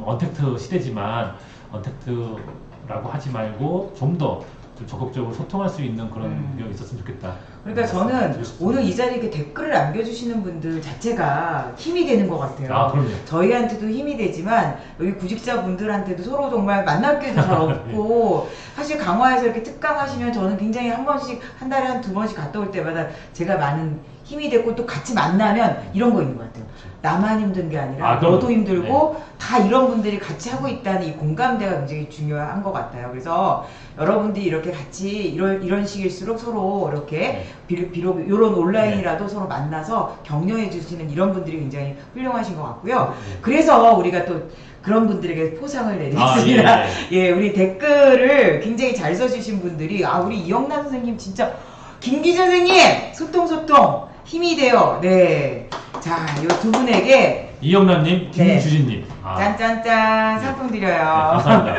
언택트 시대지만 언택트라고 하지 말고 좀 더 좀 적극적으로 소통할 수 있는 그런 게 있었으면 좋겠다. 그러니까 저는 오늘 이 자리에 이렇게 댓글을 남겨주시는 분들 자체가 힘이 되는 것 같아요. 아, 그럼요. 저희한테도 힘이 되지만 여기 구직자분들한테도 서로 정말 만날 기회도 잘 없고 사실 강화에서 이렇게 특강 하시면 저는 굉장히 한 번씩 한 달에 한 두 번씩 갔다 올 때마다 제가 많은 힘이 되고 또 같이 만나면 이런 거 있는 것 같아요. 나만 힘든 게 아니라 너도 힘들고 다 이런 분들이 같이 하고 있다는 이 공감대가 굉장히 중요한 것 같아요. 그래서 여러분들이 이렇게 같이 이런 식일수록 서로 이렇게 비록 이런 온라인이라도 서로 만나서 격려해 주시는 이런 분들이 굉장히 훌륭하신 것 같고요. 그래서 우리가 또 그런 분들에게 포상을 내드리겠습니다. 예, 우리 댓글을 굉장히 잘 써주신 분들이 우리 이영남 선생님 진짜 김기 선생님 소통 힘이 돼요. 네. 자, 이 두 분에게 이영란님, 김주진님. 짠짠짠 상품 드려요. 감사합니다.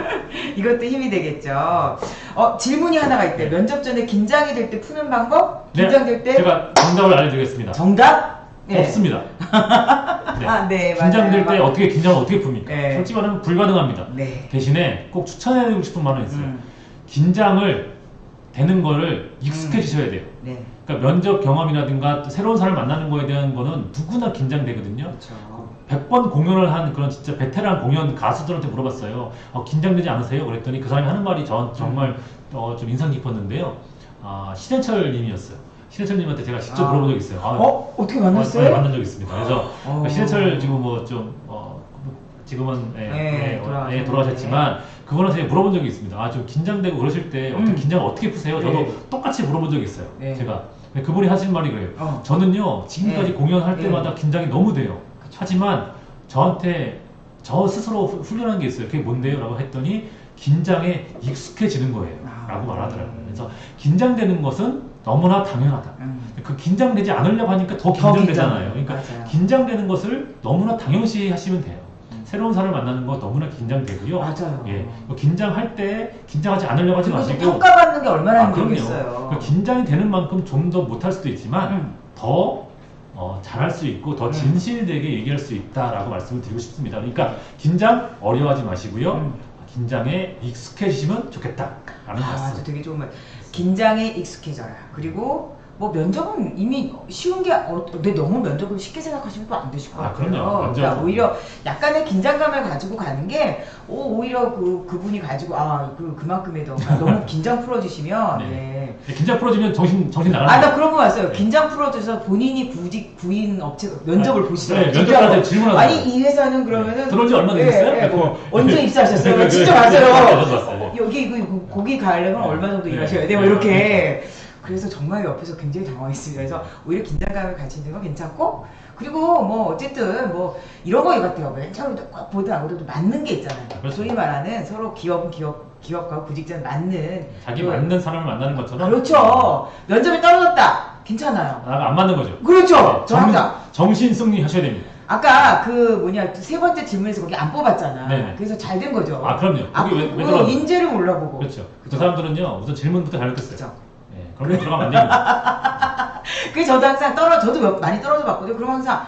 이것도 힘이 되겠죠. 질문이 하나가 있대. 면접 전에 긴장이 될 때 푸는 방법? 긴장될 때? 제가 정답을 알려드리겠습니다. 정답? 네. 없습니다. 네, 긴장될 맞아요. 때 긴장을 어떻게 풉니까? 네. 솔직히 말하면 불가능합니다. 네. 대신에 꼭 추천해드리고 싶은 말은 있어요. 긴장을 되는 거를 익숙해지셔야 돼요. 네. 그러니까 면접 경험이라든가 또 새로운 사람을 만나는 거에 대한 거는 누구나 긴장되거든요. 그렇죠. 100번 공연을 한 그런 진짜 베테랑 공연 가수들한테 물어봤어요. 긴장되지 않으세요? 그랬더니 그 사람이 하는 말이 정말 좀 인상 깊었는데요. 신해철 님이었어요. 신해철 님한테 제가 직접 물어본 적이 있어요. 어떻게 만났어요? 만난 적이 있습니다. 그래서 신해철 지금 지금은 돌아가셨지만 그거는 제가 물어본 적이 있습니다. 좀 긴장되고 그러실 때 긴장을 어떻게 푸세요? 저도 똑같이 물어본 적이 있어요. 제가. 근데 그분이 하신 말이 그래요. 저는요 지금까지 공연할 때마다 긴장이 너무 돼요. 하지만 저한테 저 스스로 훈련한 게 있어요. 그게 뭔데요? 라고 했더니 긴장에 익숙해지는 거예요. 라고 말하더라고요. 그래서 긴장되는 것은 너무나 당연하다. 그 긴장되지 않으려고 하니까 더 긴장되잖아요. 그러니까 맞아요. 긴장되는 것을 너무나 당연시 하시면 돼요. 새로운 사람을 만나는 거 너무나 긴장되고요. 맞아요. 예, 긴장할 때 긴장하지 않으려고 하지 마시고 평가받는 게 얼마나 힘들겠어요. 그럼요. 긴장이 되는 만큼 좀 더 못할 수도 있지만 더 잘할 수 있고 더 진실되게 얘기할 수 있다라고 말씀을 드리고 싶습니다. 그러니까 긴장 어려워하지 마시고요. 긴장에 익숙해지시면 좋겠다라는 말씀. 되게 좋은 말. 긴장에 익숙해져라. 그리고 뭐 면접은 이미 쉬운 게 근데 너무 면접을 쉽게 생각하시면 또 안 되실 것 같아요. 그럼요. 그러니까 오히려 약간의 긴장감을 가지고 가는 게 오히려 그분이 가지고 그만큼의 너무 긴장 풀어주시면 네. 긴장 풀어주면 정신 나가는 나 그런 거 봤어요. 긴장 풀어줘서 본인이 구인 업체 면접을 보시더라고요. 면접관한테 질문하세요. 아니 이 회사는 그러면은 들어온 지 얼마 됐어요? 언제 입사하셨어요? 진짜 봤어요. 여기 거기 가려면 얼마 정도 일하셔야 돼요? 이렇게. 그래서 정말 옆에서 굉장히 당황했습니다. 그래서 오히려 긴장감을 가지는 건 괜찮고, 그리고 뭐 어쨌든 뭐 이런 거 같아요. 맨 처음부터 꼭 보든 안 보든 맞는 게 있잖아요. 그렇죠. 소위 말하는 서로 기업과 구직자는 맞는 자기 그- 맞는 사람을 만나는 것처럼. 그렇죠. 면접에 떨어졌다. 괜찮아요. 나가 안 맞는 거죠. 그렇죠. 저 정, 항상 정신 승리 하셔야 됩니다. 아까 그 뭐냐 세 번째 질문에서 거기 안 뽑았잖아. 네네. 그래서 잘 된 거죠. 아, 그럼요. 거기 왜 그 들어갔- 인재를 몰라보고. 그렇죠. 그 사람들은요, 우선 질문부터 잘못했어요. 그죠. 예, 그러면 들어가면 안 됩니다. 그래서 저도 항상 저도 많이 떨어져 봤거든요. 그럼 항상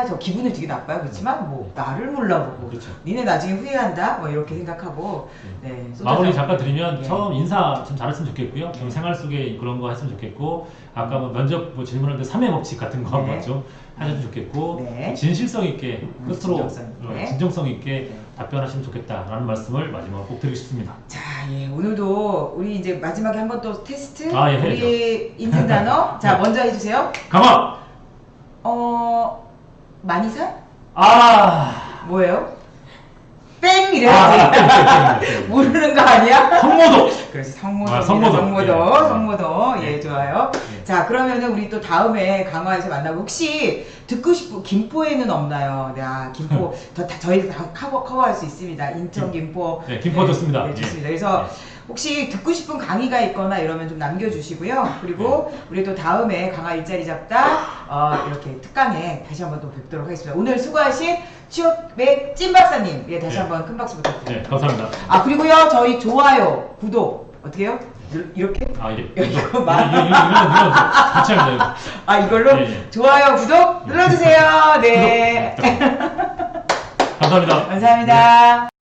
저 기분이 되게 나빠요. 그렇지만 뭐 나를 몰라보고 그렇죠. 니네 나중에 후회한다 뭐 이렇게 생각하고 네. 마무리 쏟아져- 잠깐 드리면 네. 처음 인사 좀 잘했으면 좋겠고요. 좀 생활 속에 그런 거 했으면 좋겠고, 아까 뭐 면접 뭐 질문할 때 3회 법칙 같은 거 한번 네. 좀 하셔도 좋겠고, 네. 진실성 있게 끝으로 진정성 있게. 진정성 있게 네. 답변하시면 좋겠다라는 말씀을 마지막으로 꼭 드리고 싶습니다. 자, 예, 오늘도 우리 이제 마지막에 한 번 또 테스트 아, 예, 우리 인증 단어 자 네. 먼저 해주세요. 강화! 만이사? 아! 뭐예요? 뺑 이래야지. 모르는 거 아니야? 성모도! 그래서 성모도, 아, 성모도. 성모도, 예. 예, 좋아요. 예. 자, 그러면은 우리 또 다음에 강화에서 만나고 혹시 듣고 싶은 김포에는 없나요? 네, 김포 저희도 다 커버할 수 있습니다. 인천, 김포. 네, 김포 좋습니다. 네, 좋습니다. 예. 그래서 예. 혹시 듣고 싶은 강의가 있거나 이러면 좀 남겨주시고요. 그리고 우리 또 다음에 강화 일자리 잡다 이렇게 특강에 다시 한번 또 뵙도록 하겠습니다. 오늘 수고하신 취업의 찐 박사님, 예, 다시 네. 한번 큰 박수 부탁드립니다. 네, 감사합니다. 그리고요, 저희 좋아요, 구독 어떻게 해요? 이렇게? 아, 예. 이거 이거 같이 합니다. 이걸로 예, 예. 좋아요, 구독 눌러주세요. 네. 감사합니다. 감사합니다.